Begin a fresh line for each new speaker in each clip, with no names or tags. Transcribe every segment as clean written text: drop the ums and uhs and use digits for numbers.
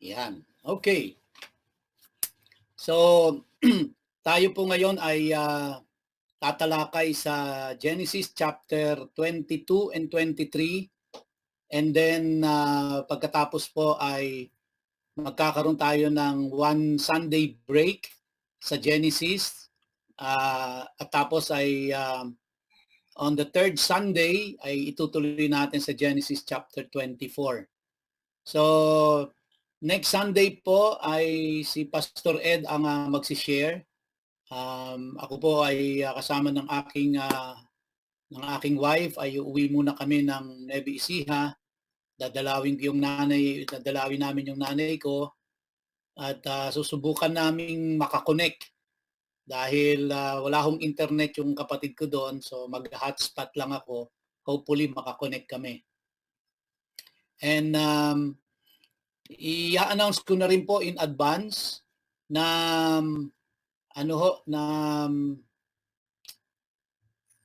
Yan. Okay. So, tayo po ngayon ay tatalakay sa Genesis chapter 22 and 23. And then, pagkatapos po ay magkakaroon tayo ng one Sunday break sa Genesis. At tapos ay on the third Sunday ay itutuloy natin sa Genesis chapter 24. So, next Sunday po ay si Pastor Ed ang magsi-share. Ako po ay kasama ng aking wife ay uuwi muna kami ng Nueva Ecija. Dadalawin namin yung nanay ko at susubukan naming makakonect dahil wala akong internet yung kapatid ko doon, so mag-hotspot lang ako. Hopefully makakonect kami. And i-announce ko na rin po in advance na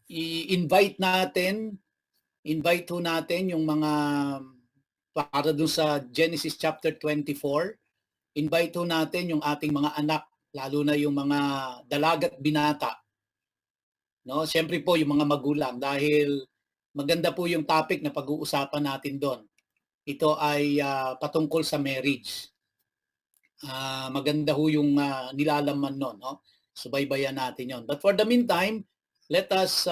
i-invite natin yung mga para dun sa Genesis chapter 24. Invite natin yung ating mga anak, lalo na yung mga dalagat binata. No, siyempre po yung mga magulang dahil maganda po yung topic na pag-uusapan natin doon. Ito ay patungkol sa marriage. Maganda ho yung nilalaman nun, no? Subaybayan natin yon. But for the meantime, let us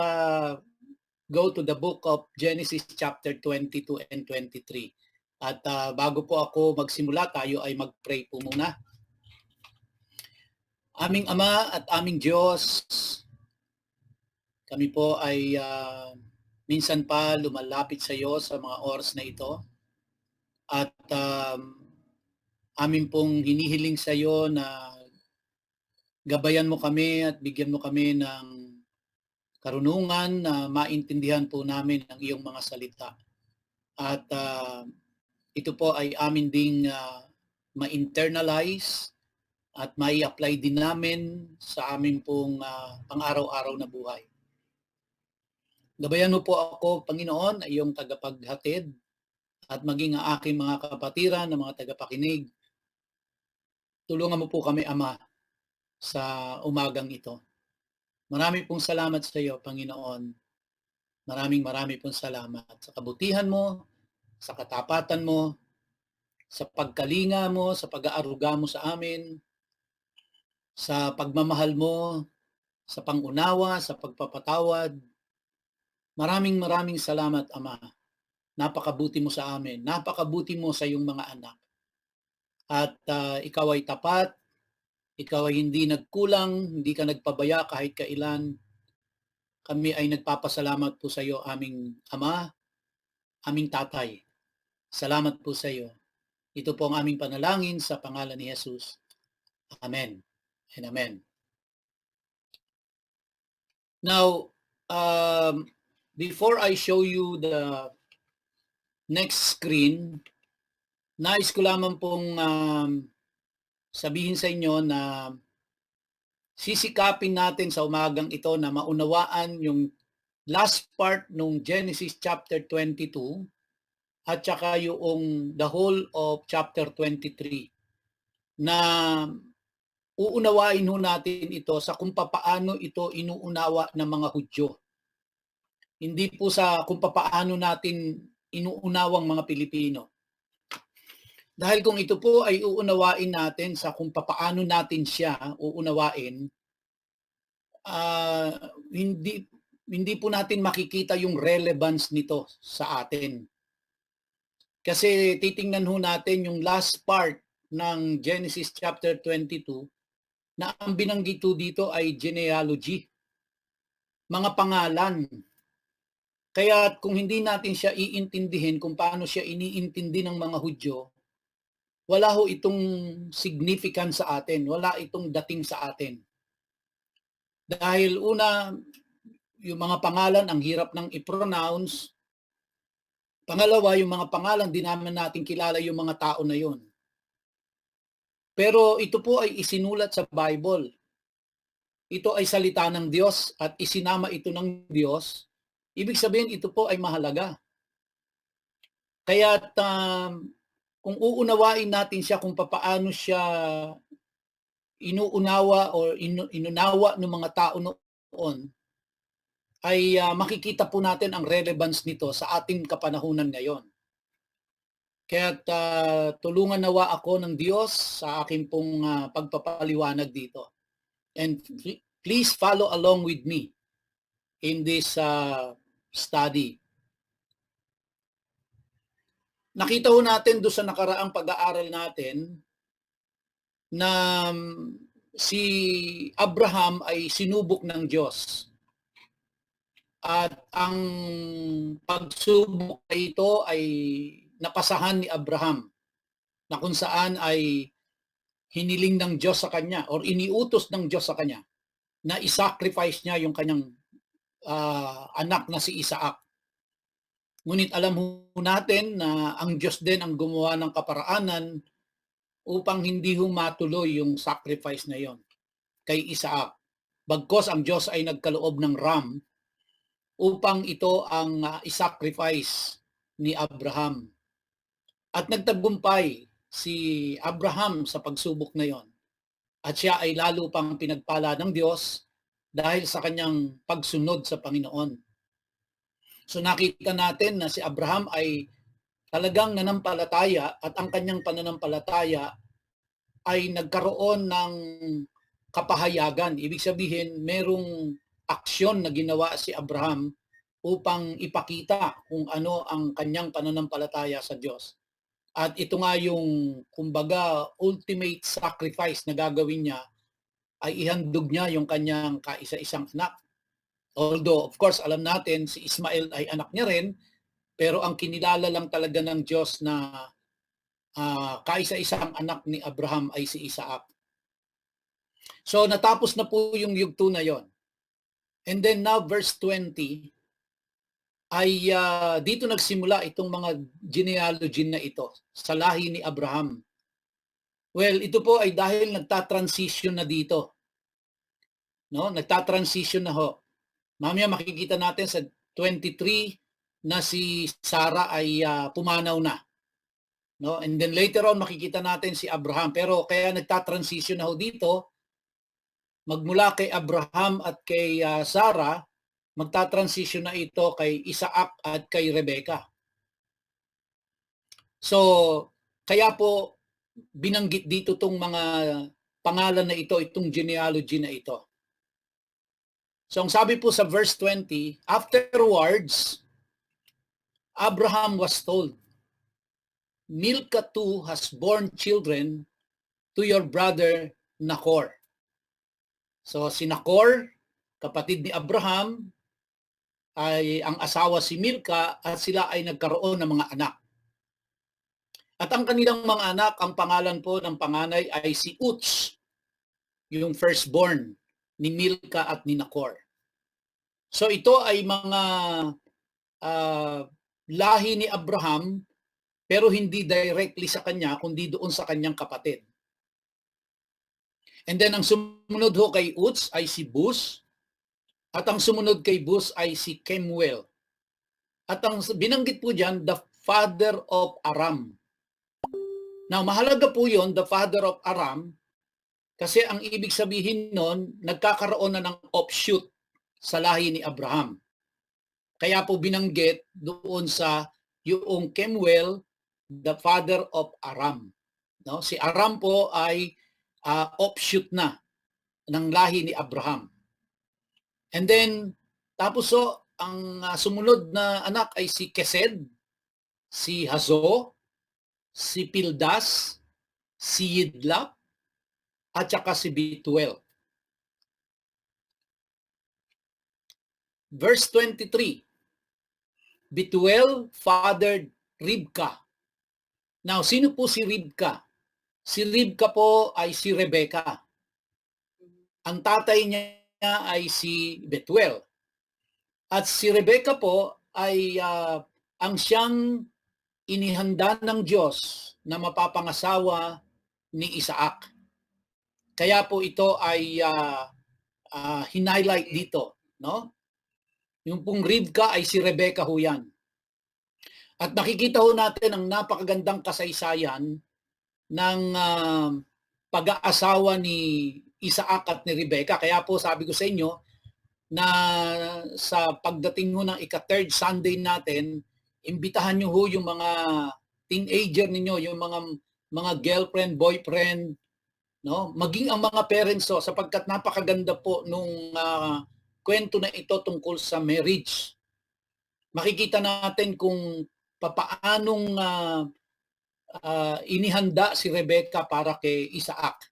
go to the book of Genesis chapter 22 and 23. At bago po ako magsimula, tayo ay mag-pray po muna. Aming Ama at aming Diyos, kami po ay minsan pa lumalapit sa iyo sa mga oras na ito. At amin pong hinihiling sa iyo na gabayan mo kami at bigyan mo kami ng karunungan na maintindihan po namin ang iyong mga salita. At ito po ay amin ding ma-internalize at mai-apply din namin sa amin pong pang-araw-araw na buhay. Gabayan mo po ako, Panginoon, ay iyong tagapaghatid at maging ang aking mga kapatiran na mga tagapakinig. Tulungan mo po kami, Ama, sa umagang ito. Marami pong salamat sa iyo, Panginoon. Marami pong salamat sa kabutihan mo, sa katapatan mo, sa pagkalinga mo, sa pag-aaruga mo sa amin, sa pagmamahal mo, sa pangunawa, sa pagpapatawad. Maraming salamat, Ama. Napakabuti mo sa amin. Napakabuti mo sa iyong mga anak. At ikaw ay tapat. Ikaw ay hindi nagkulang, hindi ka nagpabaya kahit kailan. Kami ay nagpapasalamat po sa iyo, aming Ama, aming Tatay. Salamat po sa iyo. Ito po ang aming panalangin sa pangalan ni Jesus. Amen and amen. Now, before I show you the next screen, nais ko lamang pong sabihin sa inyo na sisikapin natin sa umagang ito na maunawaan yung last part ng Genesis chapter 22 at saka yung the whole of chapter 23 na uunawain ho natin ito sa kung papaano ito inuunawa ng mga Hudyo. Hindi po sa kung papaano natin inuunawang mga Pilipino. Dahil kung ito po ay uunawain natin sa kung papaano natin siya uunawain, hindi po natin makikita yung relevance nito sa atin. Kasi titingnan ho natin yung last part ng Genesis chapter 22 na ang binanggit dito ay genealogy, mga pangalan. Kaya kung hindi natin siya iintindihin kung paano siya iniintindi ng mga Hudyo, wala ho itong significance sa atin, wala itong dating sa atin. Dahil una, yung mga pangalan ang hirap nang i-pronounce. Pangalawa, yung mga pangalan, di naman natin kilala yung mga tao na yon. Pero ito po ay isinulat sa Bible. Ito ay salita ng Diyos at isinama ito ng Diyos. Ibig sabihin, ito po ay mahalaga. Kaya kung uunawain natin siya kung papaano siya inuunawa o inunawa ng mga tao noon, ay makikita po natin ang relevance nito sa ating kapanahunan ngayon. Kaya't tulungan nawa ako ng Diyos sa aking pong pagpapaliwanag dito. And please follow along with me in this study. Nakita ho natin doon sa nakaraang pag-aaral natin na si Abraham ay sinubok ng Diyos. At ang pagsubok na ito ay napasahan ni Abraham, na kung saan ay hiniling ng Diyos sa kanya or iniutos ng Diyos sa kanya na isacrifice niya yung kanyang anak na si Isaac. Ngunit alam ho natin na ang Diyos din ang gumawa ng kaparaanan upang hindi ho matuloy yung sacrifice na yon kay Isaac. Bagkos ang Diyos ay nagkaloob ng ram upang ito ang isacrifice ni Abraham. At nagtagumpay si Abraham sa pagsubok na yon. At siya ay lalo pang pinagpala ng Diyos dahil sa kanyang pagsunod sa Panginoon. So nakita natin na si Abraham ay talagang nanampalataya at ang kanyang pananampalataya ay nagkaroon ng kapahayagan. Ibig sabihin, merong aksyon na ginawa si Abraham upang ipakita kung ano ang kanyang pananampalataya sa Diyos. At ito nga yung, kumbaga, ultimate sacrifice na gagawin niya ay ihandog niya yung kanyang kaisa-isang anak. Although, of course, alam natin si Ismael ay anak niya rin, pero ang kinilala lang talaga ng Diyos na kaisa-isang anak ni Abraham ay si Isaac. So, natapos na po yung yugto na yon. And then now, verse 20, ay dito nagsimula itong mga genealogy na ito sa lahi ni Abraham. Well, ito po ay dahil nagta-transition na dito. No? Nagta-transition na ho. Mamaya makikita natin sa 23 na si Sarah ay pumanaw na. No? And then later on makikita natin si Abraham. Pero kaya nagta-transition na ho dito, magmula kay Abraham at kay Sarah, magta-transition na ito kay Isaac at kay Rebecca. So, kaya po binanggit dito itong mga pangalan na ito, itong genealogy na ito. So, ang sabi po sa verse 20, afterwards, Abraham was told, Milcah too has borne children to your brother Nahor. So, si Nahor, kapatid ni Abraham, ay ang asawa si Milcah at sila ay nagkaroon ng mga anak. At ang kanilang mga anak, ang pangalan po ng panganay ay si Uz, yung firstborn ni Milcah at ni Nahor. So ito ay mga lahi ni Abraham pero hindi directly sa kanya kundi doon sa kanyang kapatid. And then ang sumunod ho kay Uz ay si Bus at ang sumunod kay Bus ay si Kemuel. At ang binanggit po diyan, the father of Aram. Now mahalaga po yon, the father of Aram, kasi ang ibig sabihin nun, nagkakaroon na ng offshoot sa lahi ni Abraham. Kaya po binanggit doon sa yung Kemuel, the father of Aram. No? Si Aram po ay offshoot na ng lahi ni Abraham. And then, tapos so, ang sumunod na anak ay si Kesed, si Hazo, si Pildas, si Yidlap, at saka si Bituel. Verse 23, Bituel fathered Ribka. Now, sino po si Ribka? Si Ribka po ay si Rebecca. Ang tatay niya ay si Betuel. At si Rebecca po ay ang siyang inihanda ng Diyos na mapapangasawa ni Isaac. Kaya po ito ay hinighlight dito, no? Yung pong Ribka ay si Rebecca ho yan. At nakikita ho natin ang napakagandang kasaysayan ng pag-aasawa ni Isaac at ni Rebecca. Kaya po sabi ko sa inyo na sa pagdating ho ng ika-third Sunday natin, imbitahan nyo ho yung mga teenager ninyo, yung mga girlfriend, boyfriend, no? Maging ang mga parents ho, sapagkat napakaganda po nung kwento na ito tungkol sa marriage. Makikita natin kung papaanong inihanda si Rebecca para kay Isaac.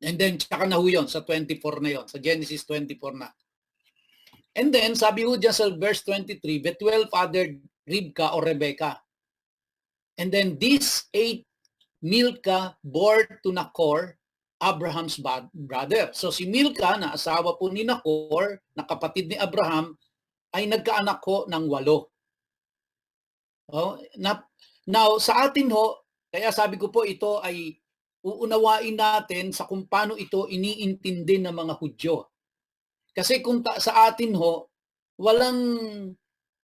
And then, tsaka na ho yun, sa 24 na yun, sa Genesis 24 na. And then, sabi ho dyan sa verse 23, Bethuel fathered Ribka or Rebecca. And then, this 8 Milcah bore to Nahor, Abraham's brother. So, si Milcah, na asawa po ni Nahor, na kapatid ni Abraham, ay nagkaanak ho ng 8. Oh, now, sa atin ho, kaya sabi ko po ito ay uunawain natin sa kung paano ito iniintindi ng mga Hudyo. Kasi kung sa atin ho, walang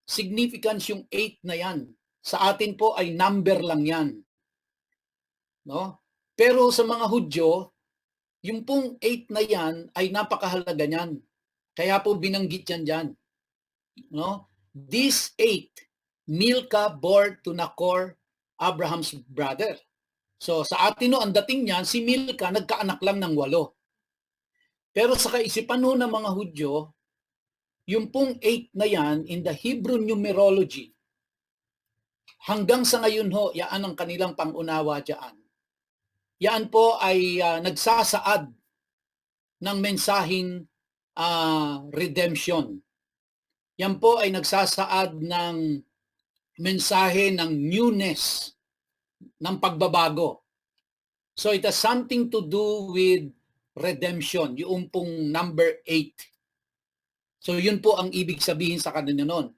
significance yung 8 na yan. Sa atin po ay number lang yan. No? Pero sa mga Hudyo, yung pong 8 na yan ay napakahalaga niyan. Kaya po binanggit yan dyan. No? This 8, Milcah bore to Nahor, Abraham's brother. So sa atin no, ang dating niyan, si Milcah nagkaanak lang ng 8. Pero sa kaisipan no ng mga Hudyo, yung pong 8 na yan, in the Hebrew numerology, hanggang sa ngayon ho, yan ang kanilang pangunawa dyan. Yan po ay nagsasaad ng mensaheng redemption. Yan po ay nagsasaad ng mensahe ng newness, ng pagbabago. So it has something to do with redemption, yung pong number 8. So yun po ang ibig sabihin sa kanila noon.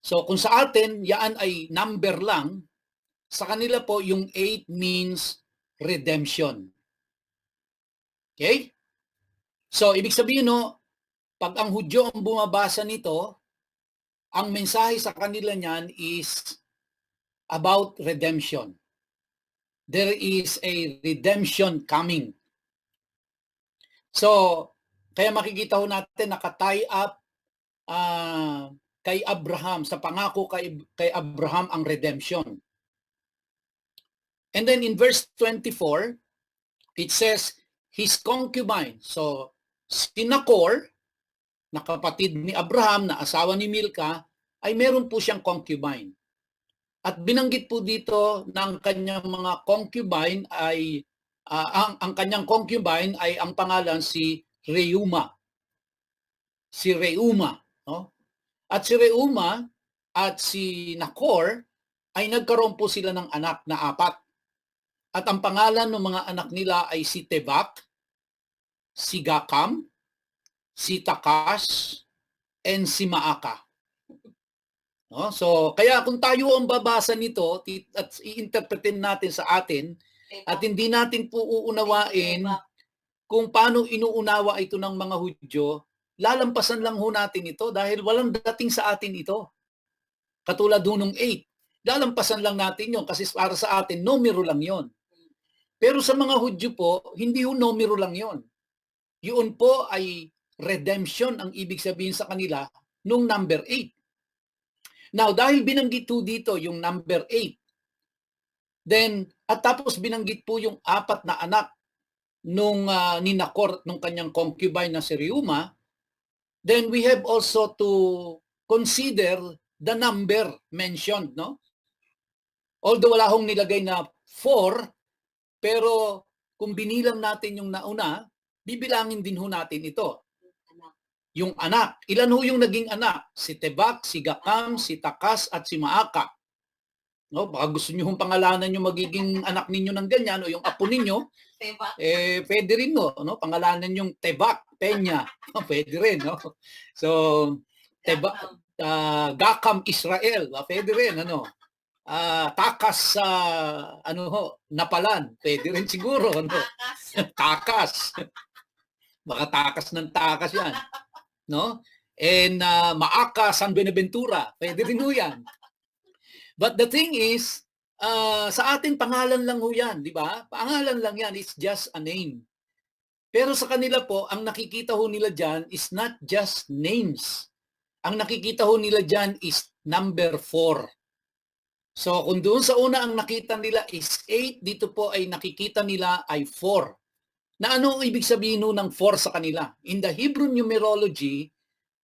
So kung sa atin, yan ay number lang, sa kanila po yung 8 means redemption. Okay? So ibig sabihin no, pag ang Hudyo ang bumabasa nito, ang mensahe sa kanila niyan is about redemption. There is a redemption coming. So, kaya makikita ho natin naka-tie up kay Abraham, sa pangako kay Abraham ang redemption. And then in verse 24, it says, his concubine. So, si Nahor, na kapatid ni Abraham, na asawa ni Milcah, ay meron po siyang concubine. At binanggit po dito ng kanyang mga concubine ay ang kanyang concubine ay ang pangalan si Reuma. Si Reuma, no? At si Reuma at si Nahor ay nagkaroon po sila ng anak na 4. At ang pangalan ng mga anak nila ay si Tebak, si Gakam, si Takas, and si Maaka. No? So, kaya kung tayo ang babasa nito at i-interpretin natin sa atin, at hindi natin po uunawain kung paano inuunawa ito ng mga Hudyo, lalampasan lang ho natin ito dahil walang dating sa atin ito. Katulad nung 8. Lalampasan lang natin yon kasi para sa atin, numero lang yon. Pero sa mga Hudyo po, hindi ho numero lang yon. Yun po ay redemption ang ibig sabihin sa kanila nung number 8. Now, dahil binanggit po dito yung number 8, then, at tapos binanggit po yung 4 na anak nung ni Nahor, nung kanyang concubine na si Reuma, then we have also to consider the number mentioned, no? Although wala hong nilagay na 4, pero kung binilang natin yung nauna, bibilangin din ho natin ito. Yung anak. Ilan ho yung naging anak? Si Tebak, si Gakam, si Takas, at si Maaka. No, baka gusto niyo hong pangalanan yung magiging anak ninyo ng ganyan o yung apo ninyo, pwede rin no, pangalanan yung Tebak, Peña, pwede rin, no. So, Tebak, Gakam Israel, pwede rin, ano. Takas Napalan, pwede rin siguro, no. Takas. Baka takas ng takas yan, no. And Maaka San Buenaventura, pwede rin ho yan. But the thing is, sa atin pangalan lang ho yan, di ba? Pangalan lang yan, it's just a name. Pero sa kanila po, ang nakikita ho nila dyan is not just names. Ang nakikita ho nila dyan is number 4. So kung doon sa una ang nakita nila is 8, dito po ay nakikita nila ay 4. Na ano ang ibig sabihin ng 4 sa kanila? In the Hebrew numerology,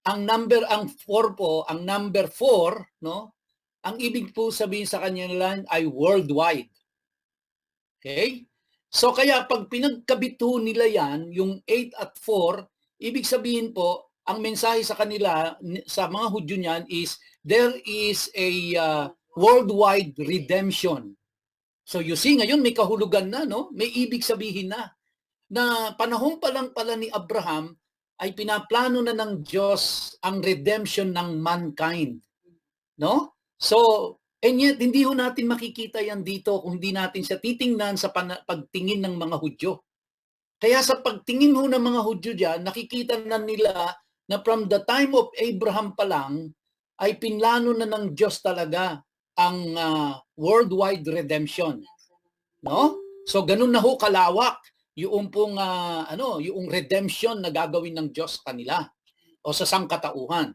ang 4 po, ang number 4, no? Ang ibig po sabihin sa kanila ay worldwide. Okay? So kaya pag pinagkabit nila yan, yung 8 at 4, ibig sabihin po, ang mensahe sa kanila, sa mga Hudyo niyan is, there is a worldwide redemption. So you see, ngayon may kahulugan na, no? May ibig sabihin na panahon pa lang pala ni Abraham ay pinaplano na ng Diyos ang redemption ng mankind. No? So, and yet, hindi ho natin makikita yan dito kung hindi natin siya titingnan sa pagtingin ng mga Hudyo. Kaya sa pagtingin ho ng mga Hudyo dyan, nakikita na nila na from the time of Abraham pa lang, ay pinlano na ng Diyos talaga ang worldwide redemption. No? So, ganun na ho kalawak yung pong yung redemption na gagawin ng Diyos kanila o sa sangkatauhan.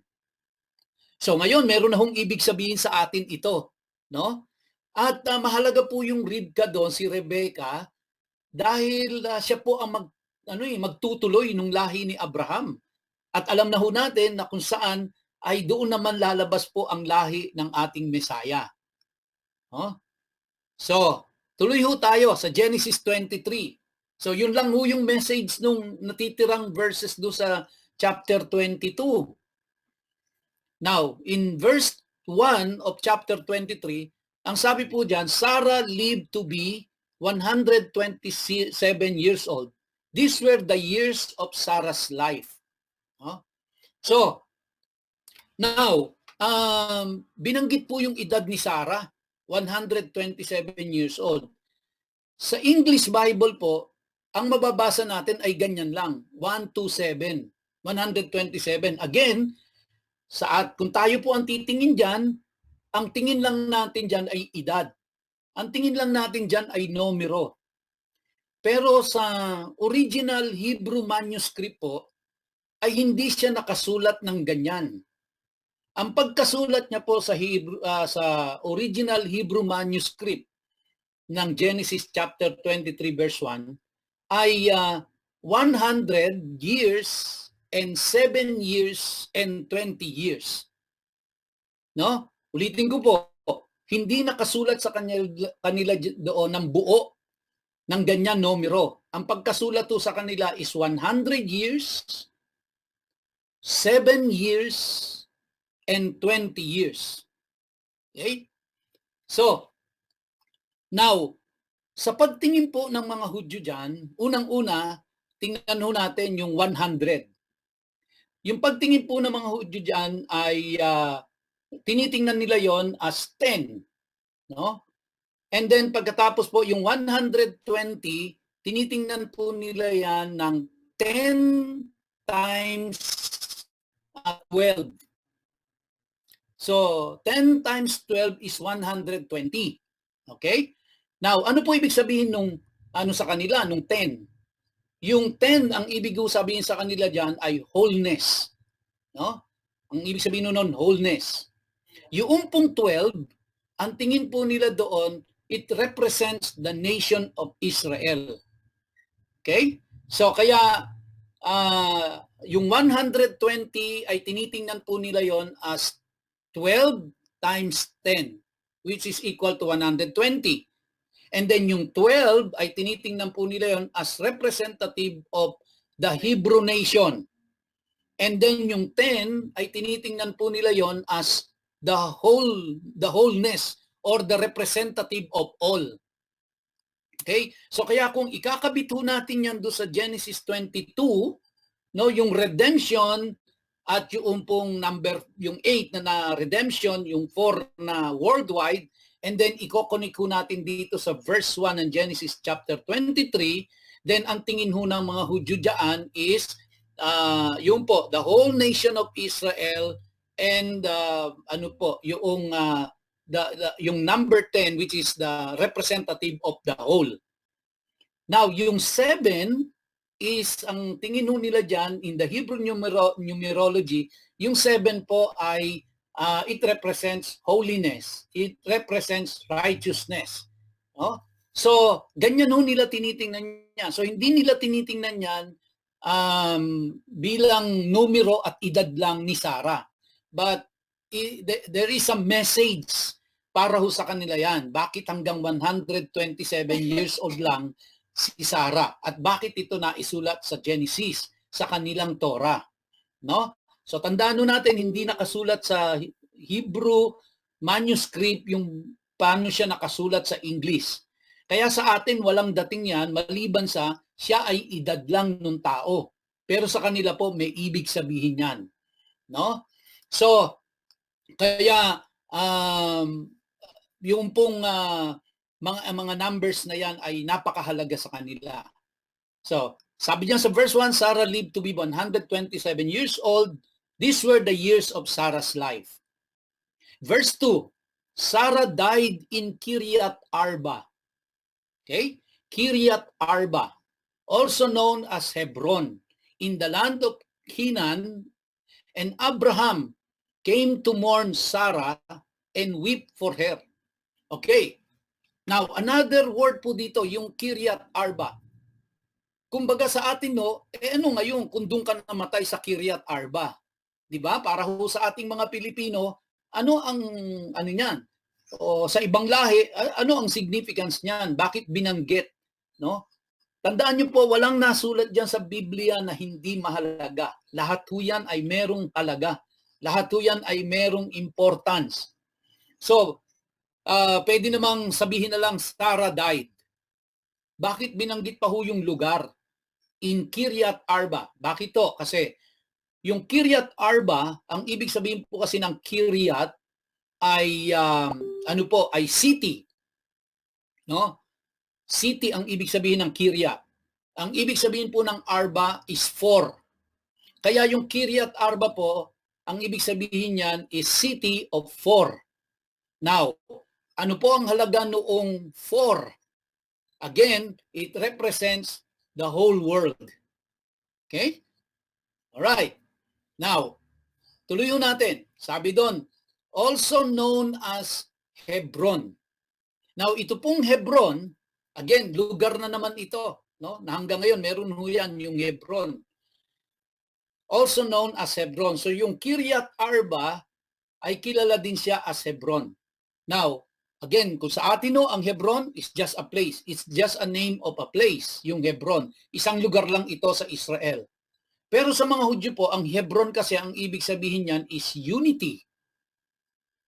So ngayon meron na hong ibig sabihin sa atin ito, no? At mahalaga po yung Ribka doon, si Rebecca, dahil siya po ang magtutuloy nung lahi ni Abraham. At alam na ho natin na kung saan ay doon naman lalabas po ang lahi ng ating Mesaya. No? So, tuloy ho tayo sa Genesis 23. So yun lang ho yung message nung natitirang verses do sa chapter 22. Now, in verse 1 of chapter 23, ang sabi po diyan, Sarah lived to be 127 years old. These were the years of Sarah's life. So, now, binanggit po yung edad ni Sarah, 127 years old. Sa English Bible po, ang mababasa natin ay ganyan lang, 127. Again, kung tayo po ang titingin dyan, ang tingin lang natin dyan ay edad. Ang tingin lang natin dyan ay numero. Pero sa original Hebrew manuscript po, ay hindi siya nakasulat ng ganyan. Ang pagkasulat niya po sa original Hebrew manuscript ng Genesis chapter 23 verse 1 ay 100 years and 7 years and 20 years. No? Ulitin ko po, hindi nakasulat sa kanila doon ng buo ng ganyan numero. Ang pagkasulat to sa kanila is 100 years, 7 years, and 20 years. Okay? So, now, sa pagtingin po ng mga Hudyo dyan, unang-una, tingnan ho natin yung 100. Yung pagtingin po ng mga Hudyo dyan ay tinitingnan nila yon as 10. No? And then pagkatapos po yung 120, tinitingnan po nila yan ng 10 times 12. So, 10 times 12 is 120. Okay? Now, ano po ibig sabihin nung sa kanila, nung 10? Yung 10, ang ibig sabihin sa kanila diyan ay wholeness. No? Ang ibig sabihin nun, wholeness. Yung pong 12, ang tingin po nila doon, it represents the nation of Israel. Okay? So, kaya yung 120 ay tinitingnan po nila yon as 12 times 10, which is equal to 120. And then yung 12 ay tinitingnan po nila yon as representative of the Hebrew nation. And then yung 10 ay tinitingnan po nila yon as the wholeness or the representative of all. Okay? So kaya kung ikakabit ho natin yan do sa Genesis 22, no, yung redemption at yung pong yung 8 na redemption, yung 4 na worldwide, and then ikokonik ho natin dito sa verse 1 ng Genesis chapter 23, then ang tingin ho ng mga Hudyo dyan is yung po, the whole nation of Israel and yung yung number 10, which is the representative of the whole. Now, yung 7 is, ang tingin nila dyan, in the Hebrew numerology, yung 7 po ay, it represents holiness. It represents righteousness. No? So, ganyan nila tinitingnan niya. So, hindi nila tinitingnan yan bilang numero at edad lang ni Sarah. But there is a message para ho sa kanila yan. Bakit hanggang 127 years old lang si Sarah? At bakit ito naisulat sa Genesis, sa kanilang Torah? No? So tandaan natin, hindi nakasulat sa Hebrew manuscript yung paano siya nakasulat sa English. Kaya sa atin, walang dating yan, maliban sa siya ay edad lang ng tao. Pero sa kanila po, may ibig sabihin yan. No? So, kaya yung pong mga numbers na yan ay napakahalaga sa kanila. So, sabi niya sa verse 1, Sarah lived to be 127 years old. These were the years of Sarah's life. Verse 2, Sarah died in Kiryat Arba. Okay? Kiryat Arba, also known as Hebron, in the land of Canaan, and Abraham came to mourn Sarah and weep for her. Okay. Now, another word po dito, yung Kiryat Arba. Kumbaga sa atin, no, ano ngayon kung doon ka namatay sa Kiryat Arba? 'Di ba? Para ho sa ating mga Pilipino, ano ang ano niyan? O sa ibang lahi, ano ang significance niyan? Bakit binanggit, no? Tandaan niyo po, walang nasulat diyan sa Biblia na hindi mahalaga. Lahat ho yan ay merong halaga. Lahat ho yan ay merong importance. So, pwede namang sabihin na lang Sarah died. Bakit binanggit pa ho yung lugar? In Kiryat Arba. Bakit to? Kasi yung Kiryat Arba, ang ibig sabihin po kasi ng Kiryat ay ano po, ay city. No? City ang ibig sabihin ng Kiryat. Ang ibig sabihin po ng Arba is 4. Kaya yung Kiryat Arba po, ang ibig sabihin niyan is city of 4. Now, ano po ang halaga noong 4? Again, it represents the whole world. Okay? Alright. Now, tuloy natin. Sabi doon, also known as Hebron. Now, ito pong Hebron, again, lugar na naman ito. No? Na hanggang ngayon, meron ho yan yung Hebron. Also known as Hebron. So, yung Kiryat Arba ay kilala din siya as Hebron. Now, again, kung sa atin no, ang Hebron is just a place. It's just a name of a place, yung Hebron. Isang lugar lang ito sa Israel. Pero sa mga Hudyo po, ang Hebron kasi ang ibig sabihin niyan is unity.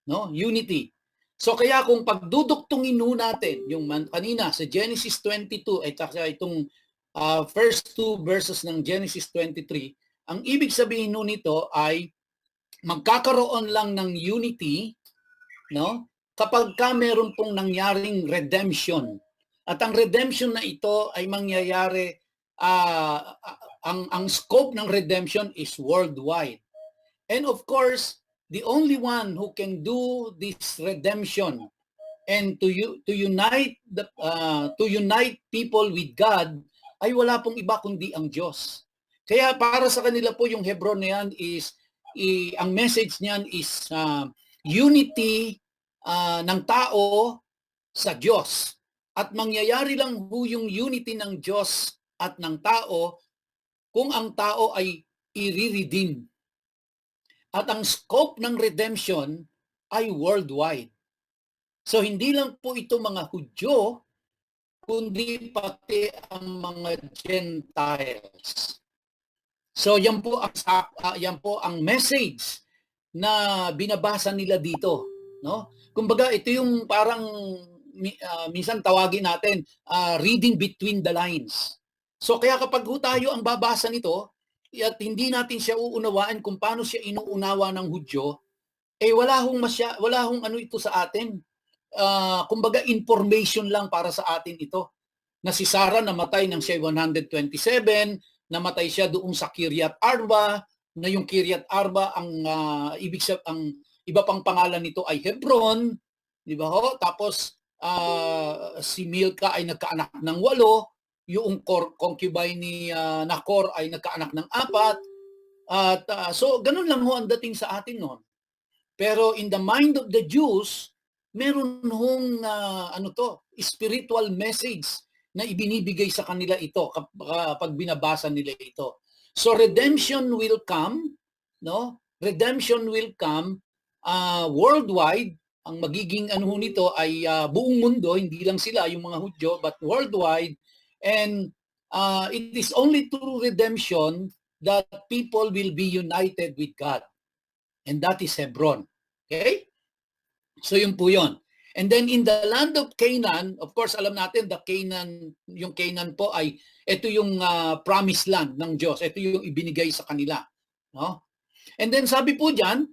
No? Unity. So kaya kung pagduduktungin natin yung kanina sa Genesis 22 ay itong first 2 verses ng Genesis 23, ang ibig sabihin nito ay magkakaroon lang ng unity, no? Kapag meron pong nangyaring redemption. At ang redemption na ito ay mangyayari, ang scope ng redemption is worldwide. And of course, the only one who can do this redemption and to unite people with God ay wala pong iba kundi ang Diyos. Kaya para sa kanila po yung Hebron na yan is ang message niyan is unity ng tao sa Diyos. At mangyayari lang po yung unity ng Diyos at ng tao kung ang tao ay i-redeem. At ang scope ng redemption ay worldwide. So hindi lang po ito mga Hudyo, kundi pati ang mga Gentiles. So yan po ang message na binabasa nila dito, no? Kumbaga ito yung parang minsan tawagin natin reading between the lines. So kaya kapag tayo ang babasa nito at hindi natin siya uunawaan kung paano siya inuunawa ng Hudyo, wala hong ano ito sa atin. Kumbaga information lang para sa atin ito. Na si Sarah namatay nang siya 127, namatay siya doon sa Kiryat Arba, na yung Kiryat Arba ang iba pang pangalan nito ay Hebron, di ba ho? Tapos si Milka ay nagkaanak ng 8, yung concubine ni Nahor ay nagkaanak ng 4. At so ganun lang ho ang dating sa atin noon. Pero in the mind of the Jews, meron hong spiritual message na ibinibigay sa kanila ito kapag binabasa nila ito. So redemption will come, no? Redemption will come worldwide. Ang magiging nito ay buong mundo, hindi lang sila yung mga Hudyo, but worldwide. And it is only through redemption that people will be united with God. And that is Hebron. Okay? So yun po yun. And then in the land of Canaan, of course, alam natin, yung Canaan po ay, ito yung promised land ng Diyos. Ito yung ibinigay sa kanila. No? And then sabi po dyan,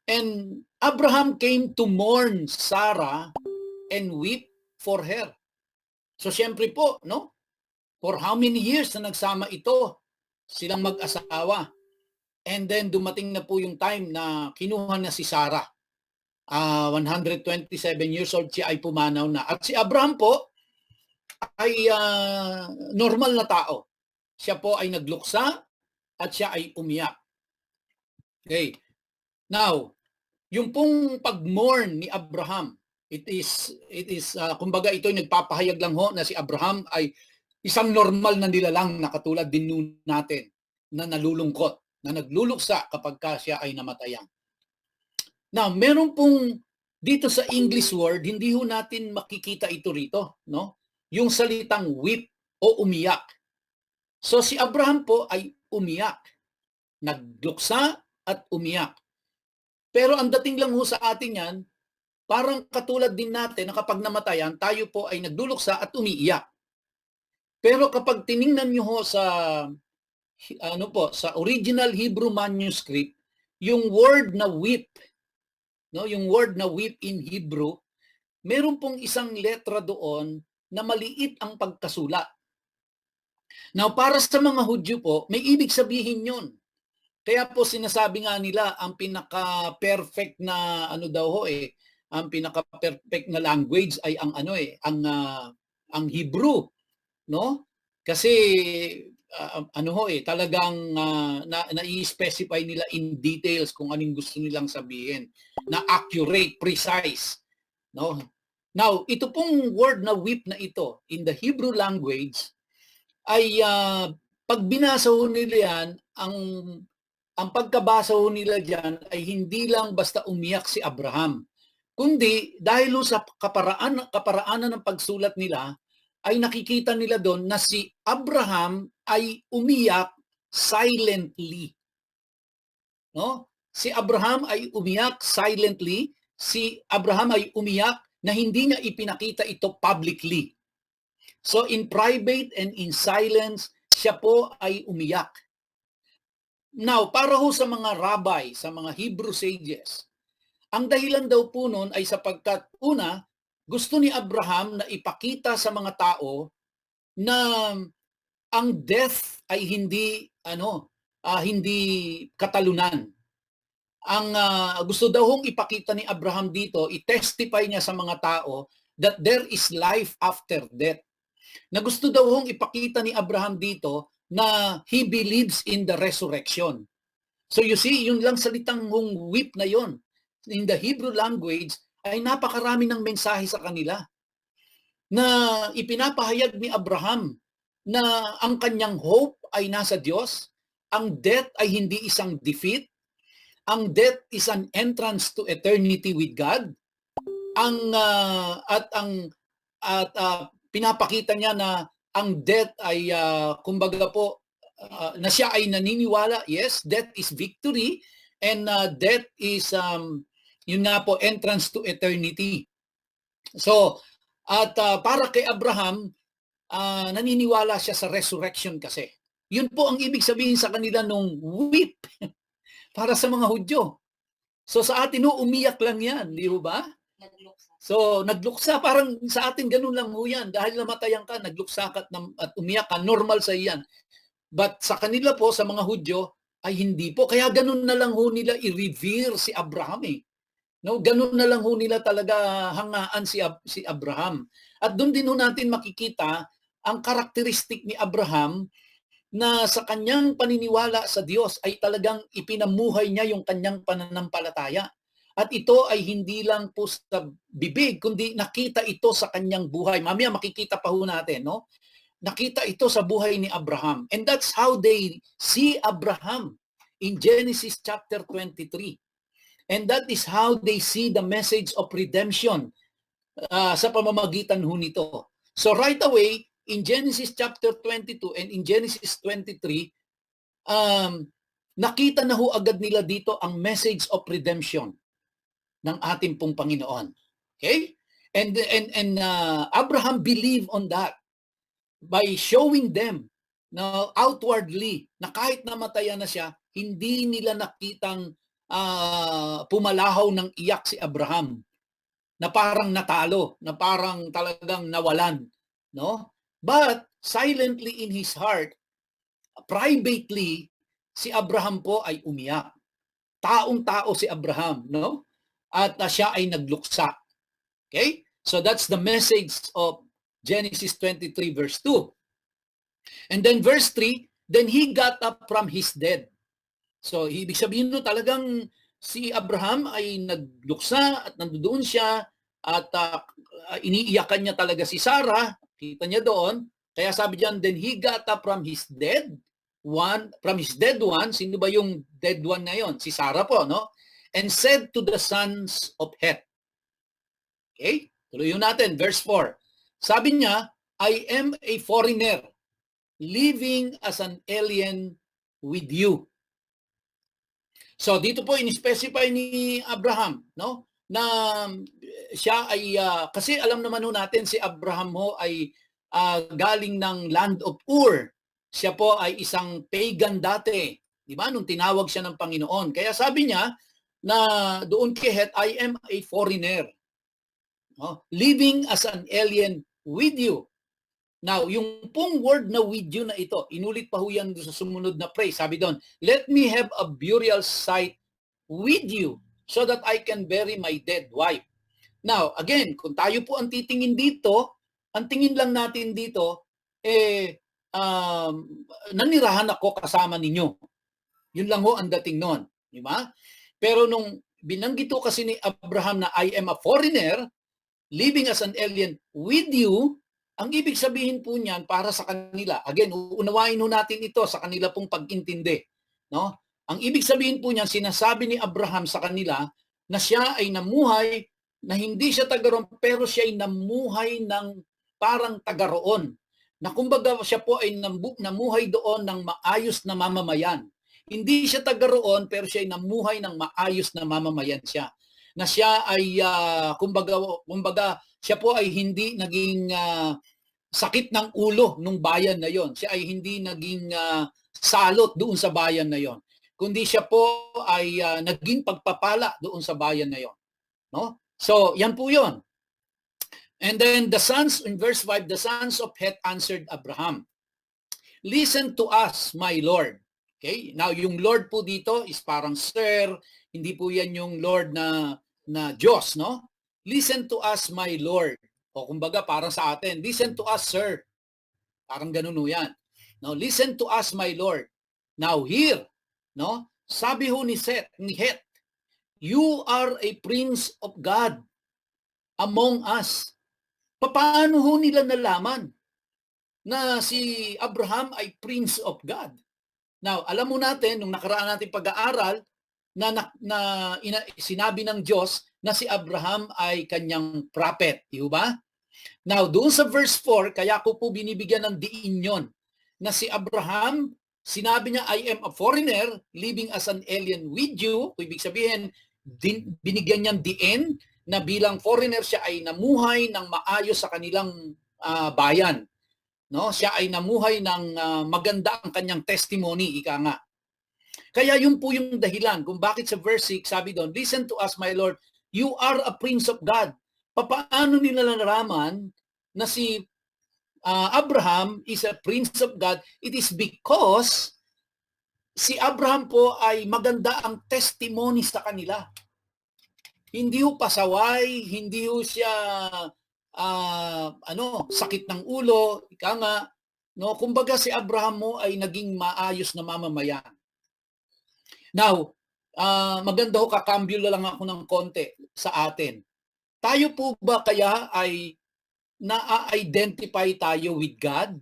and Abraham came to mourn Sarah and weep for her. So siyempre po, no? For how many years na nagsama ito, silang mag-asawa. And then dumating na po yung time na kinuha na si Sarah. 127 years old siya ay pumanaw na. At si Abraham po ay normal na tao. Siya po ay nagluksa at siya ay umiyak. Okay. Now, yung pong pag-mourn ni Abraham, it is kumbaga ito ay nagpapahayag lang ho na si Abraham ay isang normal na nilalang na katulad din natin na nalulungkot, na nagluluksa kapag siya ay namatayan. Now, meron pong dito sa English word, hindi ho natin makikita ito rito, no? Yung salitang weep o umiyak. So si Abraham po ay umiyak. Nagluksa at umiyak. Pero ang dating lang ho sa atin yan, parang katulad din natin na kapag namatayan, tayo po ay nagluluksa at umiiyak. Pero kapag tiningnan niyo ho sa sa original Hebrew manuscript, yung word na weep, no, yung word na weep in Hebrew, meron pong isang letra doon na maliit ang pagkasulat. Now, para sa mga Hudyo po, may ibig sabihin yun. Kaya po sinasabi nga nila, ang pinaka-perfect na ang pinaka-perfect na language ay ang ang Hebrew, no? Kasi talagang na-i-specify nila in details kung anong gusto nilang sabihin, na accurate, precise, no? Now, ito pong word na weep na ito in the Hebrew language ay pag binasa ho nila yan, ang pagkabasa ho nila diyan ay hindi lang basta umiyak si Abraham, kundi dahil sa kaparaanan ng pagsulat nila, ay nakikita nila doon na si Abraham ay umiyak silently. No? Si Abraham ay umiyak silently, si Abraham ay umiyak na hindi niya ipinakita ito publicly. So in private and in silence, siya po ay umiyak. Now, para ho sa mga rabbi, sa mga Hebrew sages, ang dahilan daw po noon ay sapagkat una, gusto ni Abraham na ipakita sa mga tao na ang death ay hindi hindi katalunan. Ang gusto daw hong ipakita ni Abraham dito, i-testify niya sa mga tao that there is life after death. Na gusto daw hong ipakita ni Abraham dito na he believes in the resurrection. So you see, yun lang salitang weep na yon in the Hebrew language ay napakarami ng mensahe sa kanila na ipinapahayag ni Abraham na ang kanyang hope ay nasa Diyos, ang death ay hindi isang defeat, ang death is an entrance to eternity with God, pinapakita niya na ang death ay kumbaga po na siya ay naniniwala, yes, death is victory, and death is yun nga po, entrance to eternity. So, at para kay Abraham, naniniwala siya sa resurrection kasi. Yun po ang ibig sabihin sa kanila nung weep para sa mga Hudyo. So sa atin umiyak lang yan, di ba?
Nagluksa.
So nagluksa, parang sa atin ganun lang ho yan. Dahil namatayan ka, nagluksa ka at umiyak ka, normal sa iyan. But sa kanila po, sa mga Hudyo, ay hindi po. Kaya ganun na lang ho nila i-revere si Abraham eh. No, ganun na lang ho nila talaga hangaan si Abraham. At doon din ho natin makikita ang karakteristik ni Abraham na sa kanyang paniniwala sa Diyos ay talagang ipinamuhay niya yung kanyang pananampalataya. At ito ay hindi lang po sa bibig, kundi nakita ito sa kanyang buhay. Mamaya makikita pa ho natin, no? Nakita ito sa buhay ni Abraham. And that's how they see Abraham in Genesis chapter 23. And that is how they see the message of redemption sa pamamagitan ho nito. So right away, in Genesis chapter 22 and in Genesis 23, nakita na ho agad nila dito ang message of redemption ng ating pong Panginoon. Okay? And Abraham believed on that by showing them na outwardly na kahit namatayan na siya, hindi nila nakitang pumalahaw ng iyak si Abraham na parang natalo, na parang talagang nawalan, no? But silently in his heart, privately, si Abraham po ay umiyak. Taong-tao si Abraham, no? At siya ay nagluksa. Okay? So that's the message of Genesis 23 verse 2. And then verse 3, then he got up from his dead. So ibig sabihin no, talagang si Abraham ay nagluksa at nandoon siya at iniiyakan niya talaga si Sarah. Kita niya doon. Kaya sabi diyan, then he got up from his dead one. Sino ba yung dead one na yon? Si Sarah po, no? And said to the sons of Heth. Okay? Tuloy natin, verse 4. Sabi niya, I am a foreigner, living as an alien with you. So dito po in-specify ni Abraham, no, na siya ay kasi alam naman ho natin si Abraham ho ay galing ng land of Ur. Siya po ay isang pagan dati, di ba? Nung tinawag siya ng Panginoon. Kaya sabi niya na doon kay Heth, I am a foreigner, no, living as an alien with you. Now, yung pong word na with you na ito, inulit pa ho yan sa sumunod na phrase. Sabi doon, let me have a burial site with you so that I can bury my dead wife. Now, again, kung tayo po ang titingin dito, ang tingin lang natin dito, nanirahan ako kasama ninyo. Yun lang ho ang dating noon. Di ba? Pero nung binanggit ko kasi ni Abraham na I am a foreigner, living as an alien with you, ang ibig sabihin po niyan para sa kanila, again, uunawain ho natin ito sa kanila pong pag-intindi. No? Ang ibig sabihin po niyan, sinasabi ni Abraham sa kanila na siya ay namuhay, na hindi siya taga-roon, pero siya ay namuhay ng parang taga-roon. Na kumbaga siya po ay namuhay doon ng maayos na mamamayan. Hindi siya taga-roon, pero siya ay namuhay ng maayos na mamamayan siya. Na siya ay, kumbaga, siya po ay hindi naging sakit ng ulo nung bayan na yon. Siya ay hindi naging salot doon sa bayan na yon. Kundi siya po ay naging pagpapala doon sa bayan na yon. No? So, yan po yon. And then the sons, in verse 5, the sons of Heth answered Abraham, listen to us, my Lord. Okay? Now, yung Lord po dito is parang sir, hindi po yan yung Lord na Diyos, no? Listen to us, my Lord. O kumbaga parang sa atin, listen to us, sir. Parang ganun ho yan. Now, listen to us, my Lord. Now, here, no? Sabi ho ni Heth, you are a prince of God among us. Paano ho nila nalaman na si Abraham ay prince of God? Now, alam mo natin, nung nakaraan natin pag-aaral, sinabi ng Diyos na si Abraham ay kanyang prophet. Di ba? Now, doon sa verse 4, kaya ko po binibigyan ng diin yon na si Abraham, sinabi niya, I am a foreigner living as an alien with you. Ibig sabihin, binigyan niyang diin na bilang foreigner siya ay namuhay ng maayos sa kanilang bayan. No? Siya ay namuhay ng maganda ang kanyang testimony, ika nga. Kaya yun po yung dahilan kung bakit sa verse 6 sabi doon, listen to us, my Lord, you are a prince of God. Paano nila nalaman na si Abraham is a prince of God? It is because si Abraham po ay maganda ang testimony sa kanila. Hindi ho pasaway, hindi ho siya sakit ng ulo, ika nga, no? Kumbaga si Abraham mo ay naging maayos na mamamayan. Now, maganda ho, kakambyo lang ako ng konti sa atin. Tayo po ba kaya ay na-identify tayo with God?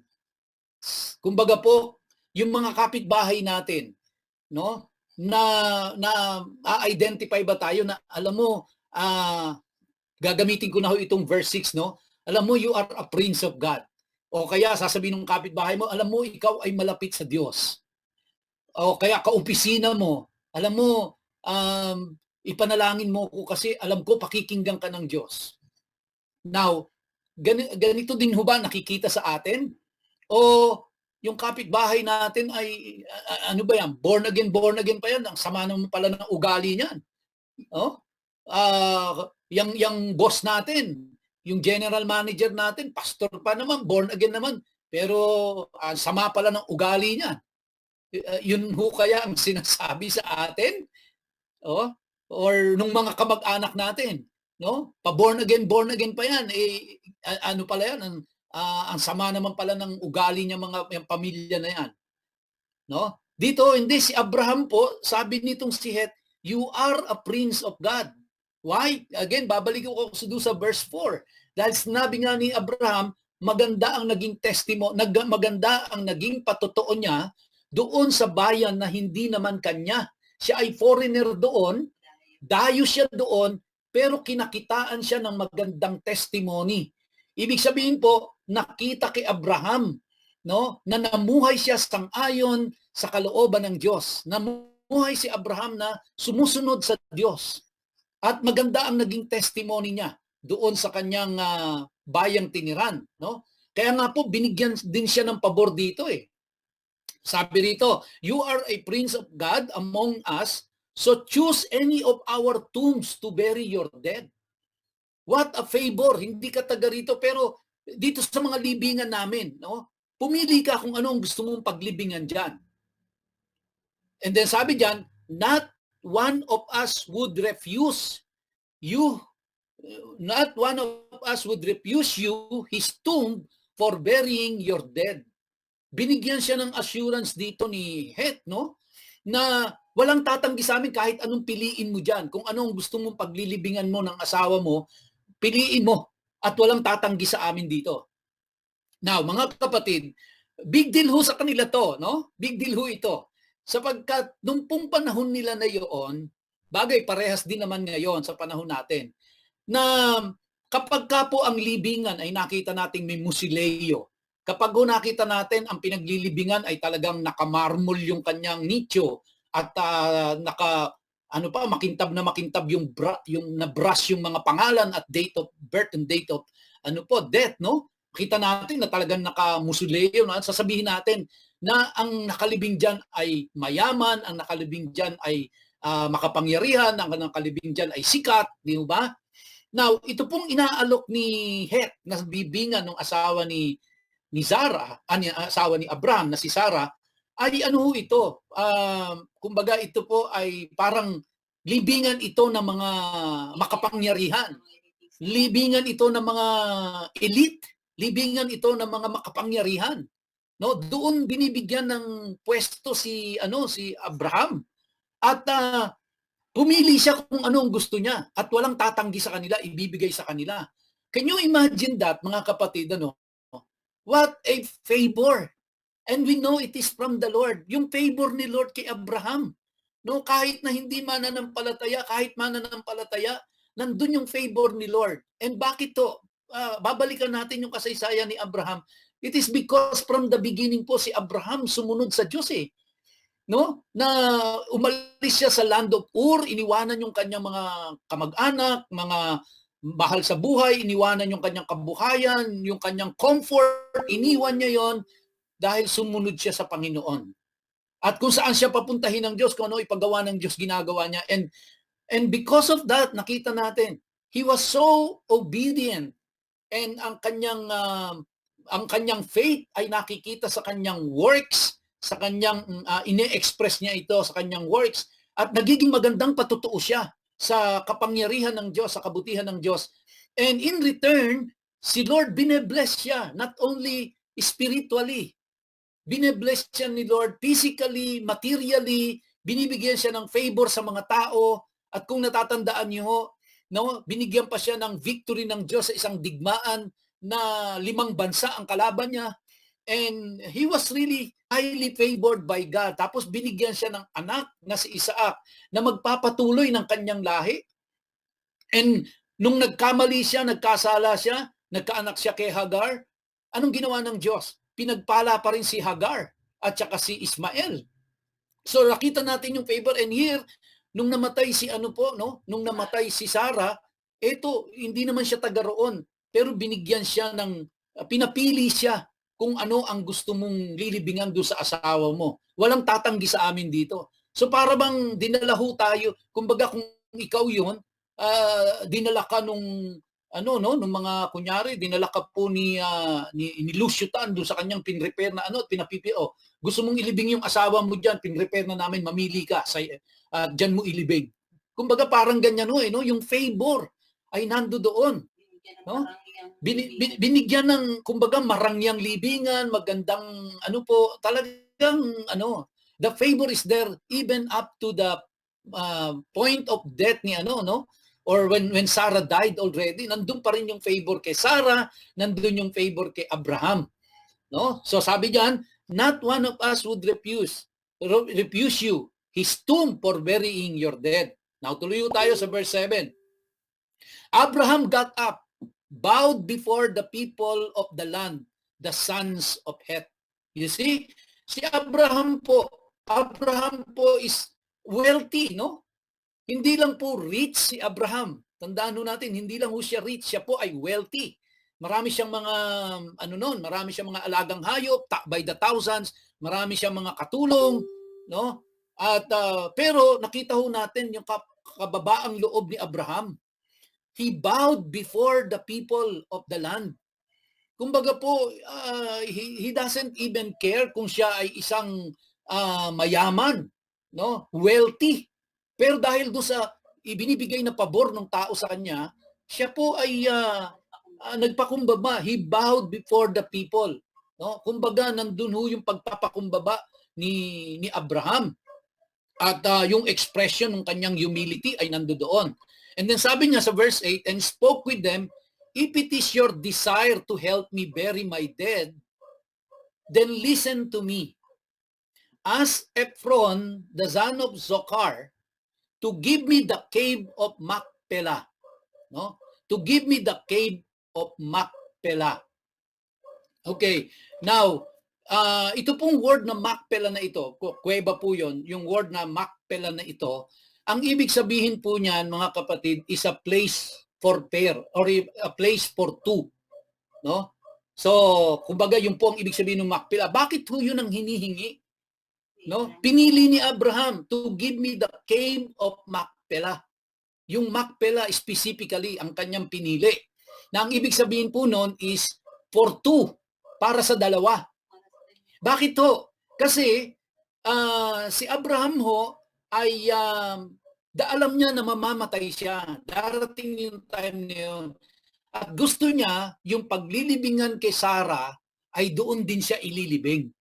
Kumbaga po, yung mga kapitbahay natin, no? Na-identify ba tayo na alam mo, gagamitin ko na ho itong verse 6, no? Alam mo, you are a prince of God. O kaya sasabihin ng kapitbahay mo, alam mo, ikaw ay malapit sa Diyos. O kaya kaopisina mo, alam mo, ipanalangin mo ko kasi alam ko pakikinggan ka ng Diyos. Now, ganito din ho ba nakikita sa atin? O yung kapitbahay natin ay, ano ba yan, born again pa yan, ang sama naman pala ng ugali niyan. Oh? Yung boss natin, yung general manager natin, pastor pa naman, born again naman, pero sama pala ng ugali niya. Yun ho kaya ang sinasabi sa atin? Oh? Or nung mga kamag-anak natin, no? Pa-born again pa yan. Ano pala yan? Ang sama naman pala ng ugali niya yung pamilya na yan. No? Dito, hindi, si Abraham po, sabi nitong si Het, you are a prince of God. Why? Again, babalik ko sa verse 4. Dahil sinabi nga ni Abraham, maganda ang naging maganda ang naging patotoo niya doon sa bayan na hindi naman kanya. Siya ay foreigner doon, dayo siya doon, pero kinakitaan siya ng magandang testimony. Ibig sabihin po, nakita kay Abraham, no, na namuhay siya sang-ayon sa kalooban ng Diyos. Namuhay si Abraham na sumusunod sa Diyos. At maganda ang naging testimony niya doon sa kanyang bayang tiniran, no? Kaya nga po binigyan din siya ng pabor dito eh. Sabi rito, you are a prince of God among us, so choose any of our tombs to bury your dead. What a favor, hindi ka taga rito, pero dito sa mga libingan namin, no? Pumili ka kung ano ang gusto mong paglibingan dyan. And then sabi dyan, not one of us would refuse you, not one of us would refuse you his tomb for burying your dead. Binigyan siya ng assurance dito ni Het, no? Na walang tatanggi sa amin kahit anong piliin mo dyan. Kung anong gusto mong paglilibingan mo ng asawa mo, piliin mo at walang tatanggi sa amin dito. Now, mga kapatid, big deal ho sa kanila to, no? Big deal ho ito. Sapagkat nung pong panahon nila na yun, bagay parehas din naman ngayon sa panahon natin, na kapag ka po ang libingan ay nakita nating may musileo, kapag nakita natin ang pinaglilibingan ay talagang nakamarmol yung kanyang nicho at makintab yung na-brush yung mga pangalan at date of birth and date of death, no? Kita natin na talagang nakamusileo, no? Sasabihin natin na ang nakalibing diyan ay mayaman, ang nakalibing diyan ay makapangyarihan, ang nakalibing diyan ay sikat, di ba? Now, ito pong inaalok ni Het na bibingan ng asawa ni Sarah, asawa ni Abraham na si Sarah, ay ano ito? Kumbaga ito po ay parang libingan ito ng mga makapangyarihan. Libingan ito ng mga elite, libingan ito ng mga makapangyarihan. No, doon binibigyan ng pwesto si Abraham. At pumili siya kung ano ang gusto niya at walang tatanggi sa kanila, ibibigay sa kanila. Can you imagine that, mga kapatid, What a favor. And we know it is from the Lord. Yung favor ni Lord kay Abraham. No, kahit na hindi mananampalataya, nandun yung favor ni Lord. And bakit to? Babalikan natin yung kasaysayan ni Abraham. It is because from the beginning po si Abraham sumunod sa Diyos eh. No? Na umalis siya sa land of Ur, iniwanan yung kanyang mga kamag-anak, mga mahal sa buhay, iniwanan yung kanyang kabuhayan, yung kanyang comfort, iniwan niya yon dahil sumunod siya sa Panginoon. At kung saan siya papuntahin ng Diyos, kung ano ipagawa ng Diyos, ginagawa niya. And because of that, nakita natin, he was so obedient. And ang kanyang faith ay nakikita sa kanyang works, sa kanyang ine-express niya ito sa kanyang works, at nagiging magandang patutuo siya. sa kapangyarihan ng Diyos, sa kabutihan ng Diyos. And in return, si Lord binebless siya, not only spiritually, binebless siya ni Lord physically, materially, binibigyan siya ng favor sa mga tao, at kung natatandaan niyo, no, binigyan pa siya ng victory ng Diyos sa isang digmaan na 5 bansa ang kalaban niya. And he was really highly favored by God. Tapos binigyan siya ng anak na si Isaac na magpapatuloy ng kanyang lahi. And nung nagkamali siya, nagkasala siya, nagkaanak siya kay Hagar, anong ginawa ng Diyos? Pinagpala pa rin si Hagar at saka si Ismael. So nakita natin yung favor. And here, nung namatay si nung namatay si Sarah, eto, hindi naman siya taga roon, pero binigyan siya ng, pinapili siya kung ano ang gusto mong lilibingan doon sa asawa mo. Walang tatanggi sa amin dito. So para bang dinala ho tayo, kumbaga kung ikaw yun, dinala ka nung nung mga kunyari, dinala ka po ni Lucio Tan doon sa kanyang pinrepair na gusto mong ilibing yung asawa mo diyan, pinrepair na namin, mamili ka sa diyan mo ilibing. Kumbaga parang ganyan yung favor ay nando doon, no? Binigyan ng kumbaga marangyang libingan, magandang talagang the favor is there even up to the point of death ni or when Sarah died already, nandun pa rin yung favor kay Sarah, nandun yung favor kay Abraham, no? So sabi diyan, not one of us would refuse you his tomb for burying your dead. Now tuloy tayo sa verse 7. Abraham got up, bowed before the people of the land, the sons of Heth. You see, si Abraham po is wealthy, no? Hindi lang po rich si Abraham. Tandaan natin, hindi lang po siya rich, siya po ay wealthy. Marami siyang mga marami siyang mga alagang hayop by the thousands, marami siyang mga katulong, no? At pero nakita ho natin yung kababaang loob ni Abraham. He bowed before the people of the land. Kumbaga po, he doesn't even care kung siya ay isang mayaman, no? Wealthy. Pero dahil doon sa ibinibigay na pabor ng tao sa kanya, siya po ay nagpakumbaba. He bowed before the people, no? Kumbaga nandun ho yung pagpapakumbaba ni Abraham. At yung expression ng kanyang humility ay nandoon. And then sabi niya sa verse 8, and spoke with them, if it is your desire to help me bury my dead, then listen to me. Ask Ephron, the son of Zochar, to give me the cave of Macpelah. No? To give me the cave of Macpelah. Okay. Now, ito pong word na Macpelah na ito, kuweba po yon, yung word na Macpelah na ito, ang ibig sabihin po niyan, mga kapatid, is a place for pair or a place for two. No? So, kumbaga yung po ang ibig sabihin ng Macpelah. Bakit po yun ang hinihingi? No? Pinili ni Abraham to give me the cave of Macpelah. Yung Macpelah specifically ang kanyang pinili. Na ang ibig sabihin po noon is for two, para sa dalawa. Bakit ho? Kasi si Abraham ho ay alam niya na mamamatay siya. Darating yung time na yun. At gusto niya yung paglilibingan kay Sarah ay doon din siya ililibing.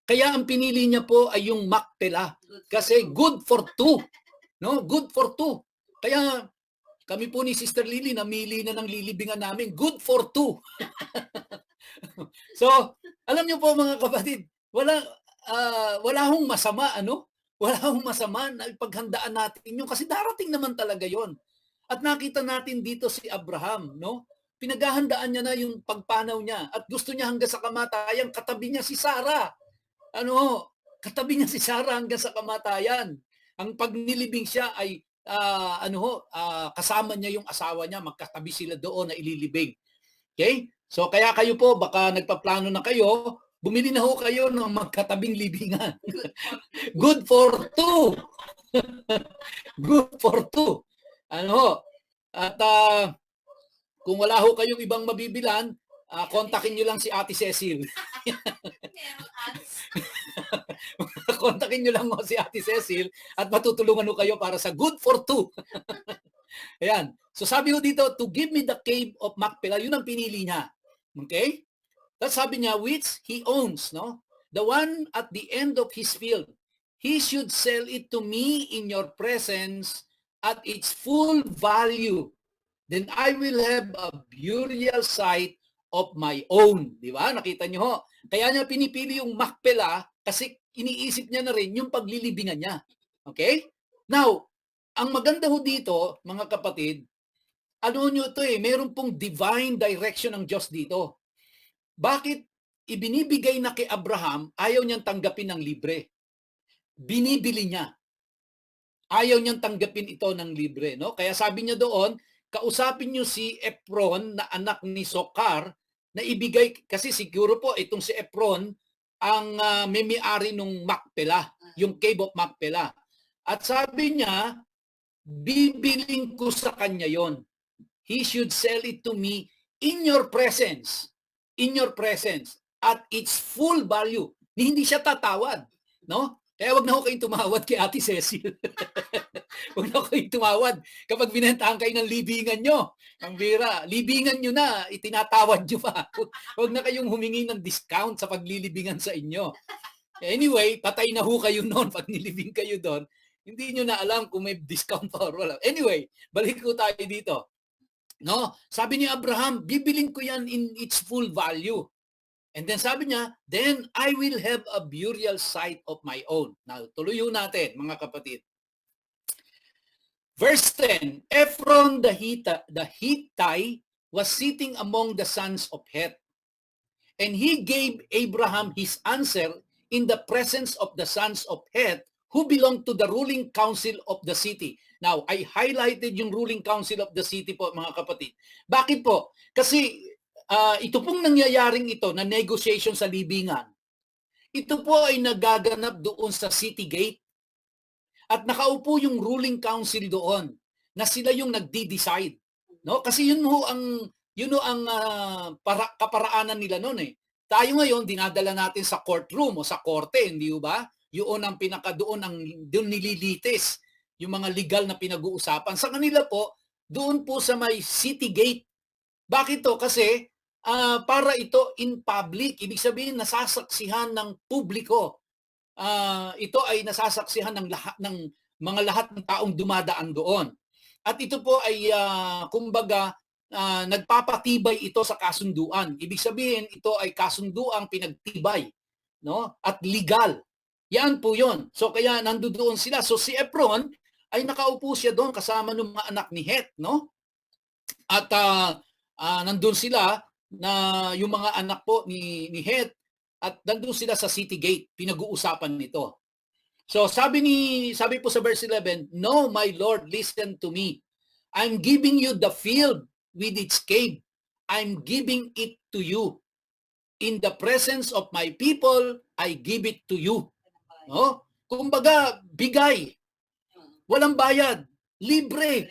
Kaya ang pinili niya po ay yung Macpelah. Kasi good for two. No? Good for two. Kaya kami po ni Sister Lily, namili na ng lilibingan namin. Good for two. So, alam niyo po mga kapatid, wala hong masama, Wala hong masama na ipaghandaan natin yun kasi darating naman talaga yon. At nakita natin dito si Abraham, no? Pinaghahandaan niya na yung pagpanaw niya at gusto niya hanggang sa kamatayan, katabi niya si Sarah. Katabi niya si Sarah hanggang sa kamatayan. Ang pagnilibing siya ay kasama niya yung asawa niya, magkatabi sila doon na ililibing. Okay? So kaya kayo po, baka nagpaplano na kayo, bumili na ho kayo ng magkatabing libingan. Good for two. Good for two. At kung wala ho kayong ibang mabibilan, kontakin nyo lang si Ate Cecil. kontakin nyo lang mo si Ate Cecil at matutulungan mo kayo para sa good for two. Ayan. So sabi ko dito, to give me the cave of Macpela, yun ang pinili niya. Okay? Tapos sabi niya, which he owns, no? The one at the end of his field. He should sell it to me in your presence at its full value. Then I will have a burial site of my own. Di ba? Nakita niyo ho. Kaya niya pinipili yung Macpela kasi iniisip niya na rin yung paglilibingan niya. Okay? Now, ang maganda ho dito, mga kapatid, ano nyo ito meron pong divine direction ng Diyos dito. Bakit ibinibigay na kay Abraham, ayaw niyang tanggapin ng libre? Binibili niya. Ayaw niyang tanggapin ito ng libre. No? Kaya sabi niya doon, kausapin niyo si Ephron na anak ni Sokar na ibigay, kasi siguro po itong si Ephron ang may-ari nung Macpela, yung Cave of Macpela. At sabi niya, bibiling ko sa kanya yon. He should sell it to me in your presence. In your presence. At its full value. Hindi siya tatawad. No? Kaya wag na ho kayong tumawad kay Ate Cecil. Wag na ho kayong tumawad kapag binentahan kayo ng libingan nyo. Ang bira, libingan nyo na, itinatawad nyo pa. Wag na kayong humingi ng discount sa paglilibingan sa inyo. Anyway, patay na ho kayo noon pag nilibing kayo doon. Hindi nyo na alam kung may discount or wala. Anyway, balik ko tayo dito. No? Sabi ni Abraham, bibiling ko yan in its full value. And then sabi niya, then I will have a burial site of my own. Now, tuloy natin, mga kapatid. Verse 10, Ephron the Hittite was sitting among the sons of Heth. And he gave Abraham his answer in the presence of the sons of Heth who belonged to the ruling council of the city. Now, I highlighted yung ruling council of the city po, mga kapatid. Bakit po? Kasi ito pong nangyayaring ito na negotiation sa libingan, ito po ay nagaganap doon sa city gate. At nakaupo yung ruling council doon na sila yung nagdi-decide. No? Kasi yun ho ang kaparaanan nila noon eh. Tayo ngayon, dinadala natin sa courtroom o sa korte, hindi ba? Yun ang doon nililitis yung mga legal na pinag-uusapan. Sa kanila po, doon po sa may city gate. Bakit to? Kasi para ito in public, ibig sabihin nasasaksihan ng publiko. Ito ay nasasaksihan ng lahat ng taong dumadaan doon. At ito po ay kumbaga nagpapatibay ito sa kasunduan. Ibig sabihin ito ay kasunduang pinagtibay, no? At legal. Yan po 'yon. So kaya nandoon sila. So si Ephron ay nakaupo siya doon kasama ng mga anak ni Heth, no? At nandoon sila na yung mga anak po ni Heth at nandoon sila sa city gate, pinag-uusapan nito. So sabi po sa verse 11, "No, my Lord, listen to me. I'm giving you the field with its cave. I'm giving it to you. In the presence of my people, I give it to you." No? Kumbaga, bigay. Walang bayad. Libre.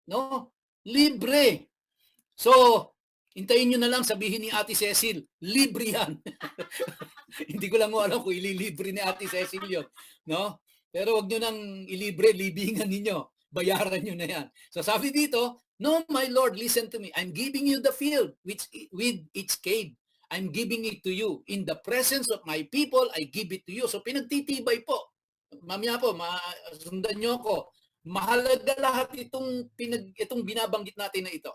No? Libre. So, hintayin nyo na lang sabihin ni Ate Cecil, libre yan. Hindi ko lang alam kung ililibre ni Ate Cecil yun. No? Pero wag nyo nang ilibre, libingan ninyo. Bayaran nyo na yan. So sabi dito, "No, my Lord, listen to me. I'm giving you the field with its cave. I'm giving it to you. In the presence of my people, I give it to you." So pinagtitibay po. Mamaya po, sundan nyo ako. Mahalaga lahat itong binabanggit natin na ito.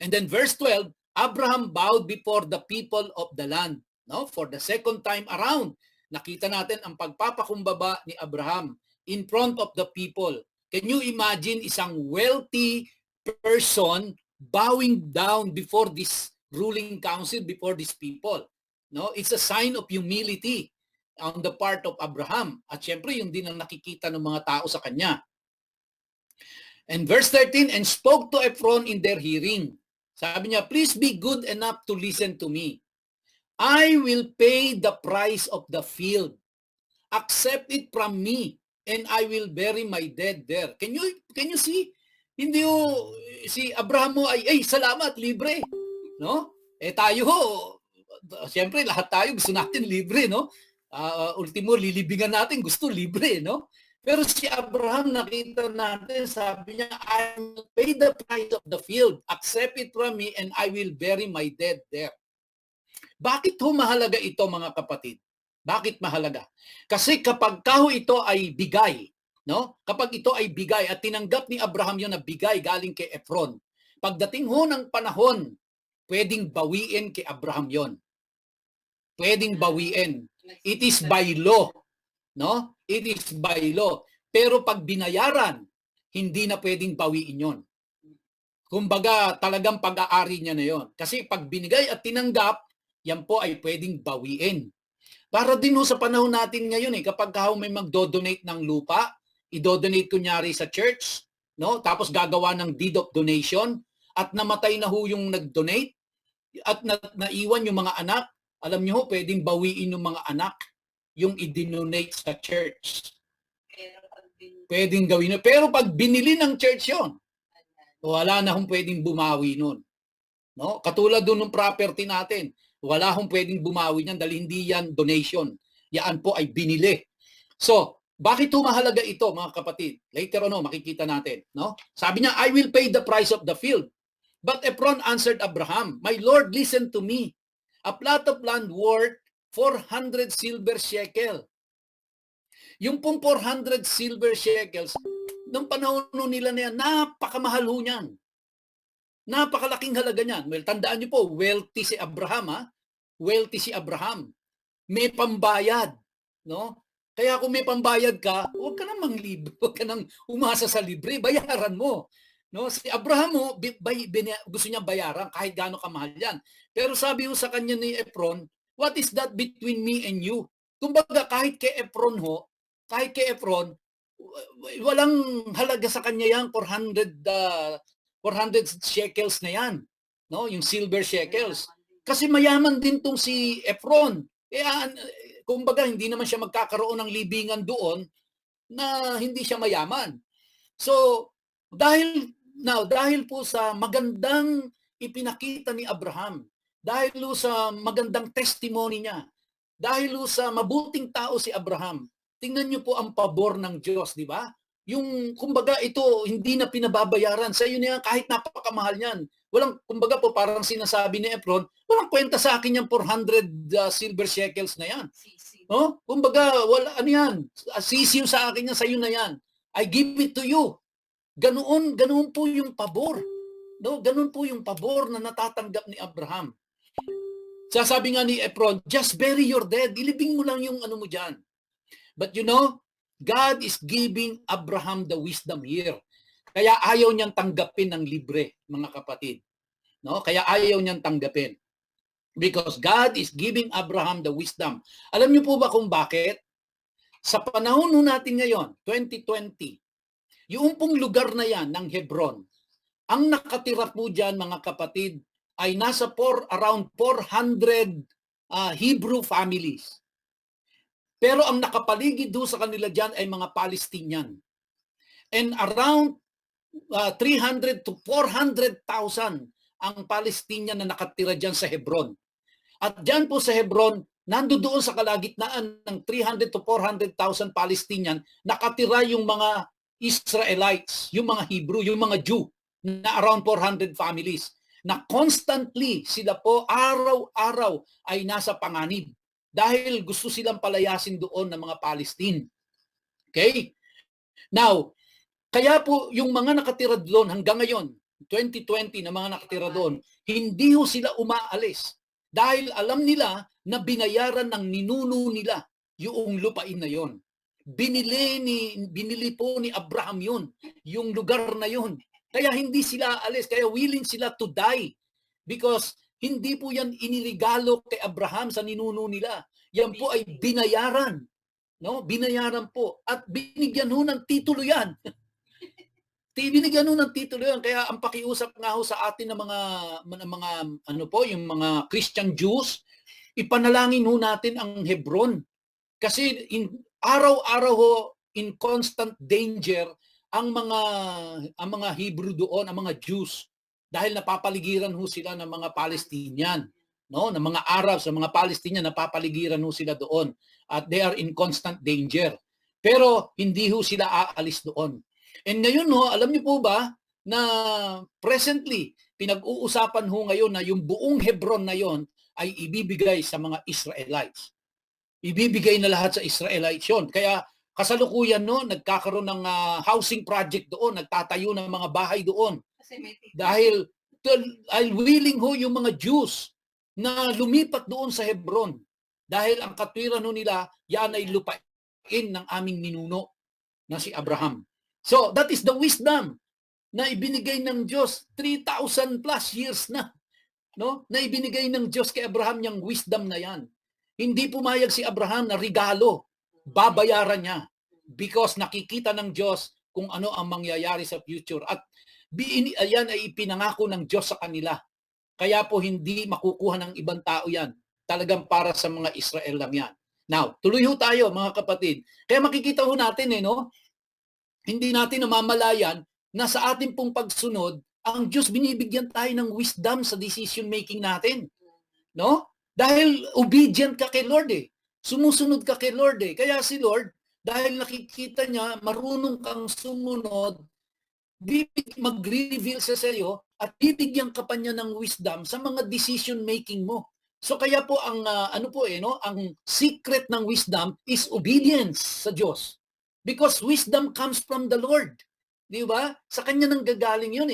And then verse 12, Abraham bowed before the people of the land. No? For the second time around, nakita natin ang pagpapakumbaba ni Abraham in front of the people. Can you imagine isang wealthy person bowing down before this ruling council, before these people? No? It's a sign of humility on the part of Abraham. At syempre, yung din ang nakikita ng mga tao sa kanya. And verse 13, "And spoke to Ephron in their hearing." Sabi niya, "Please be good enough to listen to me. I will pay the price of the field. Accept it from me, and I will bury my dead there." Can you see? Hindi si Abraham mo ay salamat, libre. No? Tayo ho, siyempre lahat tayo gusto natin libre, no? Ultimo, lilibingan natin, gusto libre, no? Pero si Abraham, nakita natin, sabi niya, I will pay the price of the field. Accept it from me and I will bury my dead there. Bakit ho mahalaga ito, mga kapatid? Bakit mahalaga? Kasi kapag kaho ito ay bigay, no? Kapag ito ay bigay at tinanggap ni Abraham 'yon na bigay galing kay Efron, pagdating ho ng panahon, pwedeng bawiin kay Abraham 'yon. Pwedeng bawiin. It is by law, no? It is by law. Pero pag binayaran, hindi na pwedeng bawiin 'yon. Kumbaga, talagang pag-aari niya na 'yon. Kasi pag binigay at tinanggap, yan po ay pwedeng bawiin. Para din ho sa panahon natin ngayon kapag may magdo-donate ng lupa, i-donate kunyari sa church, no? Tapos gagawa ng deed of donation at namatay na ho yung nag-donate at naiwan yung mga anak, alam niyo ho, pwedeng bawiin yung mga anak yung i-donate sa church. Pwedeng gawin. Pero pag binili ng church yon, wala na hong pwedeng bumawi nun. No? Katulad doon ng property natin, wala hong pwedeng bumawi niyan dahil hindi yan donation. Yan po ay binili. So, bakit mahalaga ito, mga kapatid? Later on, makikita natin. No? Sabi niya, I will pay the price of the field. But Efron answered Abraham, My Lord, listen to me. A plot of land worth 400 silver shekel. Yung pong 400 silver shekels, nung panahon nila na yan, napakamahal ho niyan. Napakalaking halaga niyan. Well, tandaan niyo po, wealthy si Abraham, ha? Wealthy si Abraham. May pambayad, no? Kaya kung may pambayad ka, huwag ka nang manglibre, huwag ka nang umasa sa libre, bayaran mo. No? Si Abraham mo, gusto niya bayaran kahit gaano kamahal yan. Pero sabi ho sa kanya ni Efron, what is that between me and you? Kumbaga kahit kay Efron walang halaga sa kanya yan, 400 shekels na yan, no? Yung silver shekels. Kasi mayaman din tong si Efron. Kumbaga hindi naman siya magkakaroon ng libingan doon na hindi siya mayaman. So, dahil po sa magandang ipinakita ni Abraham, dahil sa magandang testimony niya, dahil sa mabuting tao si Abraham, tingnan niyo po ang pabor ng Diyos, di ba? Yung, kumbaga, ito, hindi na pinababayaran. Sa iyo na yan, kahit napakamahal niyan. Walang, kumbaga po, parang sinasabi ni Efron, walang kwenta sa akin yung 400 silver shekels na yan. No? Kumbaga, wala, ano yan? Sisiw sa akin yan, sa iyo na yan. I give it to you. Ganoon po yung pabor. No? Ganoon po yung pabor na natatanggap ni Abraham. Sasabi nga ni Efron, just bury your dead. Ilibing mo lang yung ano mo dyan. But you know, God is giving Abraham the wisdom here. Kaya ayaw niyang tanggapin ng libre, mga kapatid. No? Kaya ayaw niyang tanggapin. Because God is giving Abraham the wisdom. Alam niyo po ba kung bakit? Sa panahon natin ngayon, 2020, yung pong lugar na yan ng Hebron, ang nakatira po dyan, mga kapatid, ay nasa around 400 Hebrew families. Pero ang nakapaligid doon sa kanila dyan ay mga Palestinian. And around 300 to 400,000 ang Palestinian na nakatira dyan sa Hebron. At dyan po sa Hebron, nandoon sa kalagitnaan ng 300 to 400,000 Palestinian, nakatira yung mga Israelites, yung mga Hebrew, yung mga Jew, na around 400 families, na constantly sila po araw-araw ay nasa panganib dahil gusto silang palayasin doon ng mga Palestine. Okay? Now, kaya po yung mga nakatira doon hanggang ngayon, 2020 na mga nakatira doon, hindi ho sila umaalis dahil alam nila na binayaran ng ninuno nila yung lupain na yon. Binili po ni Abraham yun, yung lugar na yun. Kaya hindi sila aalis, kaya willing sila to die because hindi po yan inirigalo kay Abraham sa ninuno nila. Yan po ay binayaran. No? Binayaran po. At binigyan ho ng titulo yan. Binigyan ho ng titulo yan. Kaya ang pakiusap nga ho sa atin ng mga ano po, yung mga Christian Jews, ipanalangin ho natin ang Hebron. Kasi araw-araw ho in constant danger ang mga Hebrew doon, ang mga Jews. Dahil napapaligiran ho sila ng mga Palestinian. no, ng mga Arabs, ng mga Palestinian, napapaligiran ho sila doon at they are in constant danger. Pero hindi ho sila aalis doon. And ngayon ho, alam niyo po ba na presently pinag-uusapan ho ngayon na yung buong Hebron na yon ay ibibigay sa mga Israelites. Ibibigay na lahat sa Israelites yun. Kaya kasalukuyan no, nagkakaroon ng housing project doon, nagtatayo ng mga bahay doon. Dahil willing ho yung mga Jews na lumipat doon sa Hebron. Dahil ang katwiran ho nila, yan ay lupain ng aming ninuno na si Abraham. So that is the wisdom na ibinigay ng Diyos 3,000 plus years na. No? Na ibinigay ng Diyos kay Abraham yung wisdom na yan. Hindi pumayag si Abraham na regalo, babayaran niya because nakikita ng Diyos kung ano ang mangyayari sa future. At yan ay ipinangako ng Diyos sa kanila. Kaya po hindi makukuha ng ibang tao yan. Talagang para sa mga Israel lang yan. Now, tuloy ho tayo mga kapatid. Kaya makikita ho natin no? Hindi natin namamalayan na sa ating pong pagsunod, ang Diyos binibigyan tayo ng wisdom sa decision making natin. No? Dahil obedient ka kay Lord Sumusunod ka kay Lord Kaya si Lord, dahil nakikita niya, marunong kang sumunod, mag-reveal sa iyo at bibigyan ka pa niya ng wisdom sa mga decision making mo. So kaya po ang ang secret ng wisdom is obedience sa Diyos. Because wisdom comes from the Lord. Di ba? Sa kanya nang gagaling yun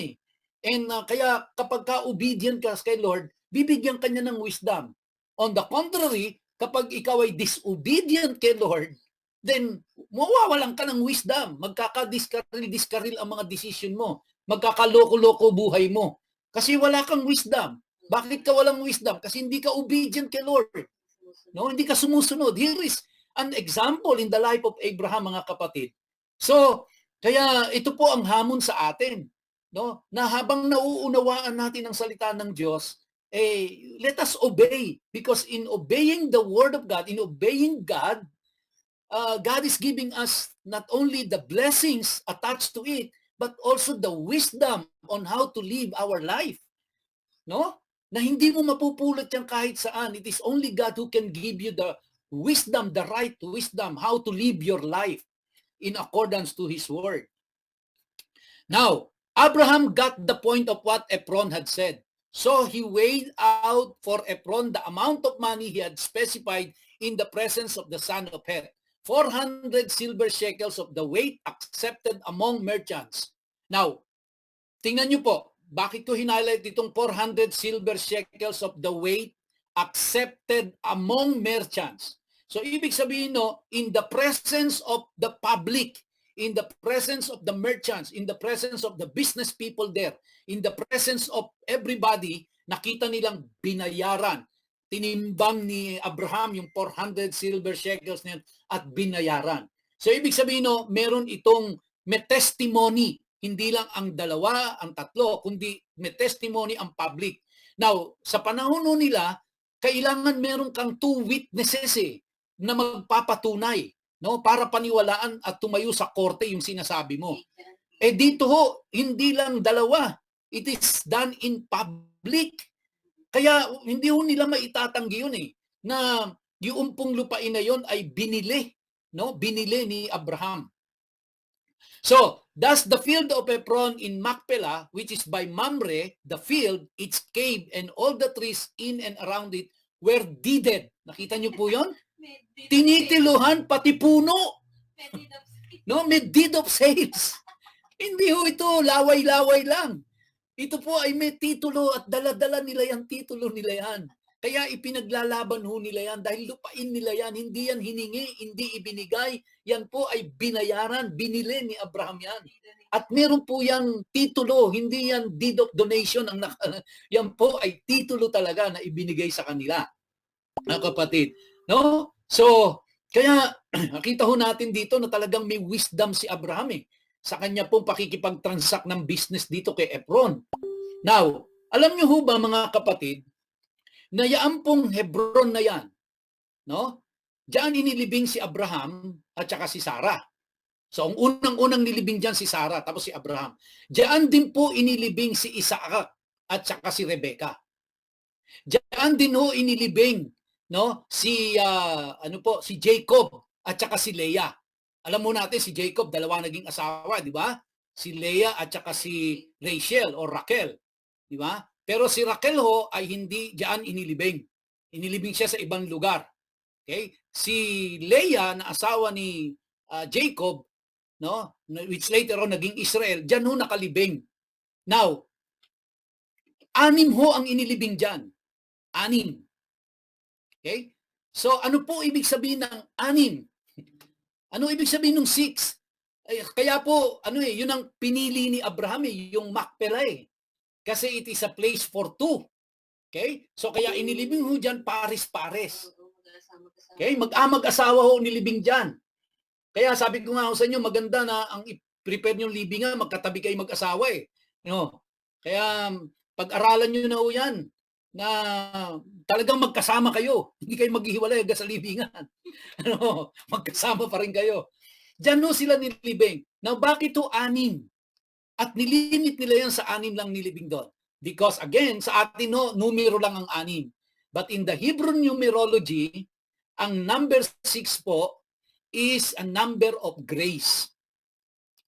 And kaya kapag ka-obedient ka kay Lord, bibigyan ka niya ng wisdom. On the contrary, kapag ikaw ay disobedient kay Lord, then mawawalan ka ng wisdom. Magkakadiskaril ang mga decision mo. Magkakaloko-loko buhay mo. Kasi wala kang wisdom. Bakit ka walang wisdom? Kasi hindi ka obedient kay Lord. No, hindi ka sumusunod. Here is an example in the life of Abraham, mga kapatid. So, kaya ito po ang hamon sa atin, no? Na habang nauunawaan natin ang salita ng Diyos, let us obey, because in obeying the word of God, in obeying God, God is giving us not only the blessings attached to it, but also the wisdom on how to live our life. No? Na hindi mo mapupulot yan kahit saan. It is only God who can give you the wisdom, the right wisdom, how to live your life in accordance to His word. Now, Abraham got the point of what Ephron had said. So he weighed out for Ephron the amount of money he had specified in the presence of the son of Heth. 400 silver shekels of the weight accepted among merchants. Now, tingnan nyo po, bakit ko highlight itong 400 silver shekels of the weight accepted among merchants? So, ibig sabihin in the presence of the public, in the presence of the merchants, in the presence of the business people there, in the presence of everybody, nakita nilang binayaran. Tinimbang ni Abraham yung 400 silver shekels na yun at binayaran. So, ibig sabihin meron itong may testimony. Hindi lang ang dalawa, ang tatlo, kundi may testimony ang public. Now, sa panahon nila, kailangan meron kang two witnesses na magpapatunay, no, para paniwalaan at tumayo sa korte yung sinasabi mo. Dito hindi lang dalawa. It is done in public. Kaya hindi nila maitatanggi yun na yung pong lupain na yun ay binili, no? Binili ni Abraham. So, thus the field of Ephron in Macpelah, which is by Mamre, the field, its cave, and all the trees in and around it were deeded. Nakita niyo po yun? Tinitiluhan pati puno. No, may deed of sales. Hindi ito laway-laway lang. Ito po ay may titulo at dala-dala nila yung titulo nila yan. Kaya ipinaglalaban nila yan dahil lupain nila yan. Hindi yan hiningi, hindi ibinigay. Yan po ay binayaran, binili ni Abraham yan. At meron po yung titulo, hindi yan deed of donation. Yan po ay titulo talaga na ibinigay sa kanila. Mga kapatid. No? So, kaya nakita natin dito na talagang may wisdom si Abraham sa kanya pong pakikipag-transact ng business dito kay Ephron. Now, alam niyo ba mga kapatid, na yan pong Hebron na yan, no? Diyan inilibing si Abraham at saka si Sarah. So, ang unang-unang nilibing diyan si Sarah, tapos si Abraham. Diyan din po inilibing si Isaac at saka si Rebecca. Diyan din ho inilibing, no, si si Jacob at saka si Leah. Alam mo natin si Jacob, dalawa naging asawa, di ba? Si Leah at saka si Rachel o Raquel, di ba? Pero si Raquel ho ay hindi diyan inilibing. Inilibing siya sa ibang lugar. Okay? Si Leah na asawa ni Jacob, no, which later on naging Israel, diyan ho nakalibing. Now, 6 ho ang inilibing diyan. 6. Okay? So, ano po ibig sabihin ng 6? Ano ibig sabihin ng 6? Kaya po, yun ang pinili ni Abraham, yung Macpelah. Kasi it is a place for two. Okay? So, kaya inilibing ho dyan, pares-pares. Okay? Mag-amag-asawa ho nilibing dyan. Kaya sabi ko nga ho sa inyo, maganda na ang i-prepare nyo libingan, magkatabi kayo mag-asawa No? Kaya, pag-aralan nyo na ho yan, na talagang magkasama kayo. Hindi kayo maghihiwalay hanggang sa libingan. Magkasama pa rin kayo. Diyan no sila nilibing. Now, bakit to 6? At nilimit nila yan sa 6 lang nilibing doon. Because again, sa atin no, numero lang ang 6. But in the Hebrew numerology, ang number 6 po is a number of grace.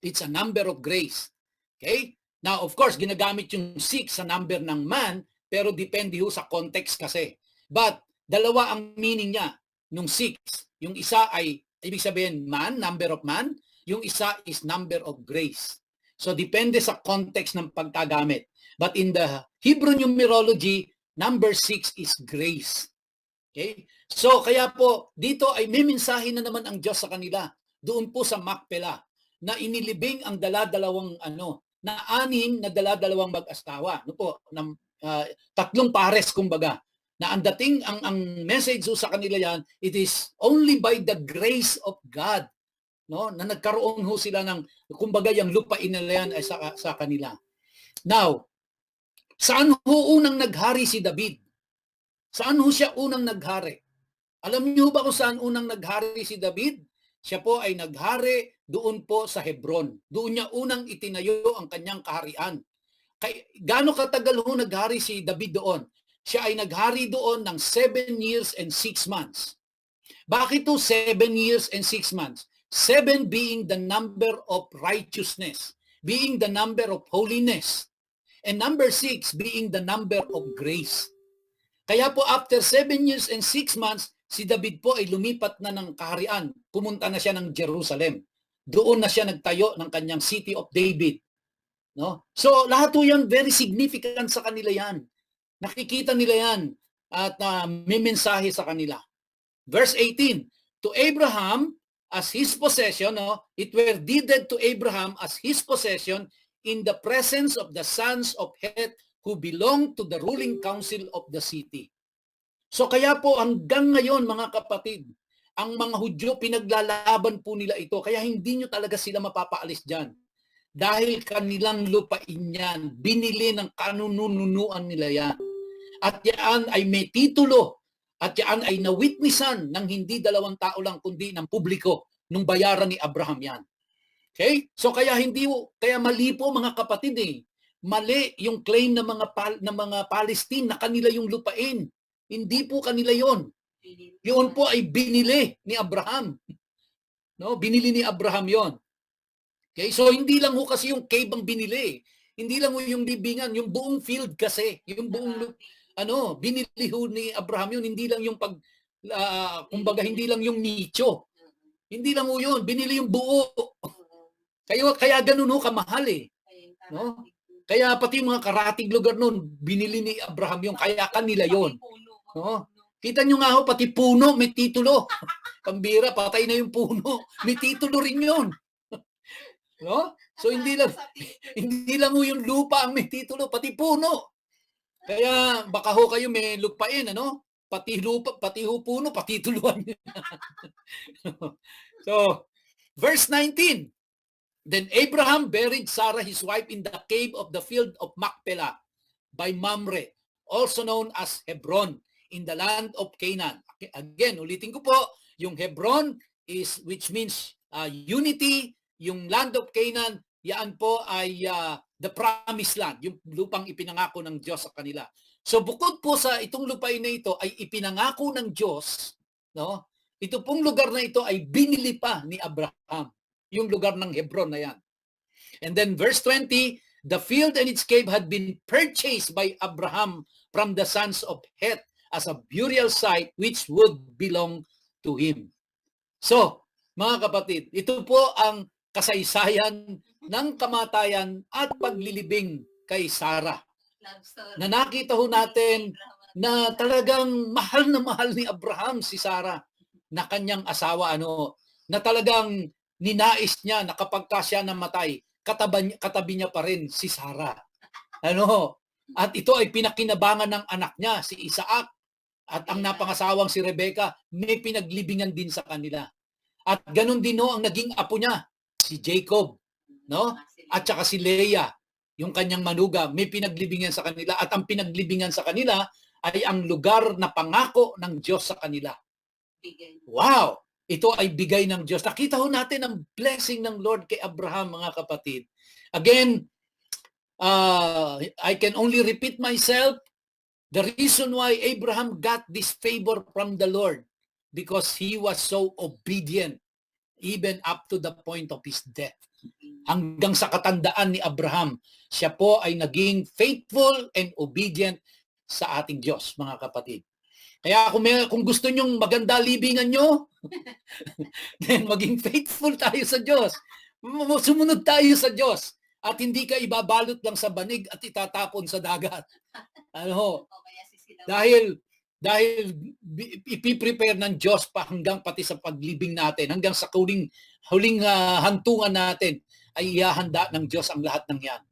It's a number of grace. Okay? Now, of course, ginagamit yung 6 sa number ng man, pero depende ho sa context kasi. But, dalawa ang meaning niya nung 6. Yung isa ay, ibig sabihin, man, number of man. Yung isa is number of grace. So, depende sa context ng pagkagamit. But in the Hebrew numerology, number 6 is grace. Okay? So, kaya po, dito ay may mensahe na naman ang Diyos sa kanila. Doon po sa Macpelah, na inilibing ang dala-dalawang na 6 na dala-dalawang mag-asawa. Ng 3 pares kumbaga. Na ang dating ang message sa kanila yan, it is only by the grace of God, no, na nagkaroon ho sila ng kumbaga yung lupain nila yan ay sa kanila. Now, saan ho unang naghari si David? Saan ho siya unang naghari? Alam niyo ba kung saan unang naghari si David? Siya po ay naghari doon po sa Hebron. Doon niya unang itinayo ang kanyang kaharian. Gaano katagal ho naghari si David doon? Siya ay naghari doon ng 7 years and 6 months. Bakit to 7 years and 6 months? 7 being the number of righteousness, being the number of holiness, and number 6 being the number of grace. Kaya po after 7 years and 6 months, si David po ay lumipat na ng kaharian. Pumunta na siya ng Jerusalem. Doon na siya nagtayo ng kanyang City of David. No? So lahat po yan very significant sa kanila yan. Nakikita nila yan at may mensahe sa kanila. Verse 18, to Abraham as his possession, it were deeded to Abraham as his possession in the presence of the sons of Heth who belonged to the ruling council of the city. So kaya po hanggang ngayon mga kapatid, ang mga Hudyo pinaglalaban po nila ito. Kaya hindi nyo talaga sila mapapaalis dyan. Dahil kanilang lupain yan. Binili ng kanununuan nila yan. At yan ay may titulo. At yan ay na-witnessan ng hindi 2 tao lang kundi ng publiko nung bayaran ni Abraham yan. Okay? So kaya mali po mga kapatid Mali yung claim ng mga Palestine na kanila yung lupain. Hindi po kanila yon. Yun po ay binili ni Abraham. No, binili ni Abraham yon. Okay? So hindi lang ho kasi yung cave ang binili. Hindi lang ho yung libingan, yung buong field kasi, yung buong binili ho ni Abraham yun, hindi lang yung kumbaga hindi lang yung nicho. Hindi lang ho yun, binili yung buo. Kaya ganun ho kamahal no? Kaya pati yung mga karatig lugar noon, binili ni Abraham yung kaya kanila yon. No? Kita nyo nga ho, pati puno may titulo. Pambira, patay na yung puno. May titulo rin yun. No? So hindi lang ho yung lupa ang may titulo, pati puno. Kaya baka ho kayo may lupain, Pati lupa, pati ho puno, patituluan. So, verse 19. Then Abraham buried Sarah his wife in the cave of the field of Macpelah by Mamre, also known as Hebron, in the land of Canaan. Again, ulitin ko po, yung Hebron which means unity, yung land of Canaan, yan po ay the promised land, yung lupang ipinangako ng Diyos sa kanila. So bukod po sa itong lupain na ito ay ipinangako ng Diyos, no? Ito pong lugar na ito ay binili pa ni Abraham, yung lugar ng Hebron na yan. And then verse 20, the field and its cave had been purchased by Abraham from the sons of Heth as a burial site which would belong to him. So, mga kapatid, ito po ang kasaysayan ng kamatayan at paglilibing kay Sarah. Na nakita ho natin na talagang mahal na mahal ni Abraham si Sarah na kanyang asawa, na talagang ninais niya na kapag siya namatay, katabi niya pa rin si Sarah. At ito ay pinakinabangan ng anak niya, si Isaac. At ang napangasawang si Rebecca, may pinaglibingan din sa kanila. At ganun din ang naging apo niya, si Jacob, no? At saka si Leah, yung kanyang manuga, may pinaglibingan sa kanila. At ang pinaglibingan sa kanila ay ang lugar na pangako ng Diyos sa kanila. Wow! Ito ay bigay ng Diyos. Nakita ho natin ang blessing ng Lord kay Abraham, mga kapatid. Again, I can only repeat myself. The reason why Abraham got this favor from the Lord, because he was so obedient even up to the point of his death. Hanggang sa katandaan ni Abraham, siya po ay naging faithful and obedient sa ating Diyos, mga kapatid. Kaya kung gusto nyong maganda libingan nyo, then maging faithful tayo sa Diyos. Sumunod tayo sa Diyos. At hindi ka ibabalot lang sa banig at itatapon sa dagat. Dahil ipiprepare ng Diyos pa hanggang pati sa paglibing natin, hanggang sa huling hantungan natin, ay ihahanda ng Diyos ang lahat ng yan.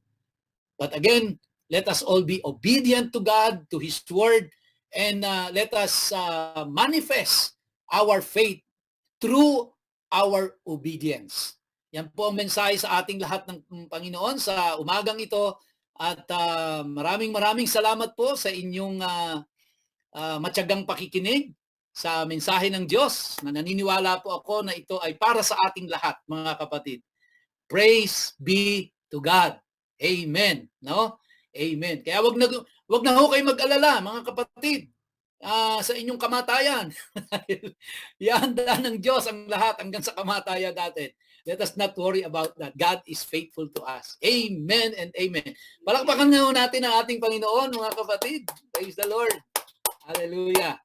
But again, let us all be obedient to God, to His Word, and let us manifest our faith through our obedience. Yan po ang mensahe sa ating lahat ng Panginoon sa umagang ito. At maraming salamat po sa inyong matyagang pakikinig sa mensahe ng Diyos, na naniniwala po ako na ito ay para sa ating lahat, mga kapatid. Praise be to God. Amen. No? Amen. Kaya wag na ho kayo mag-alala, mga kapatid, sa inyong kamatayan. Ihanda ng Diyos ang lahat hanggang sa kamatayan natin. Let us not worry about that. God is faithful to us. Amen and amen. Palakpakan nga natin ang ating Panginoon, mga kapatid. Praise the Lord. Hallelujah.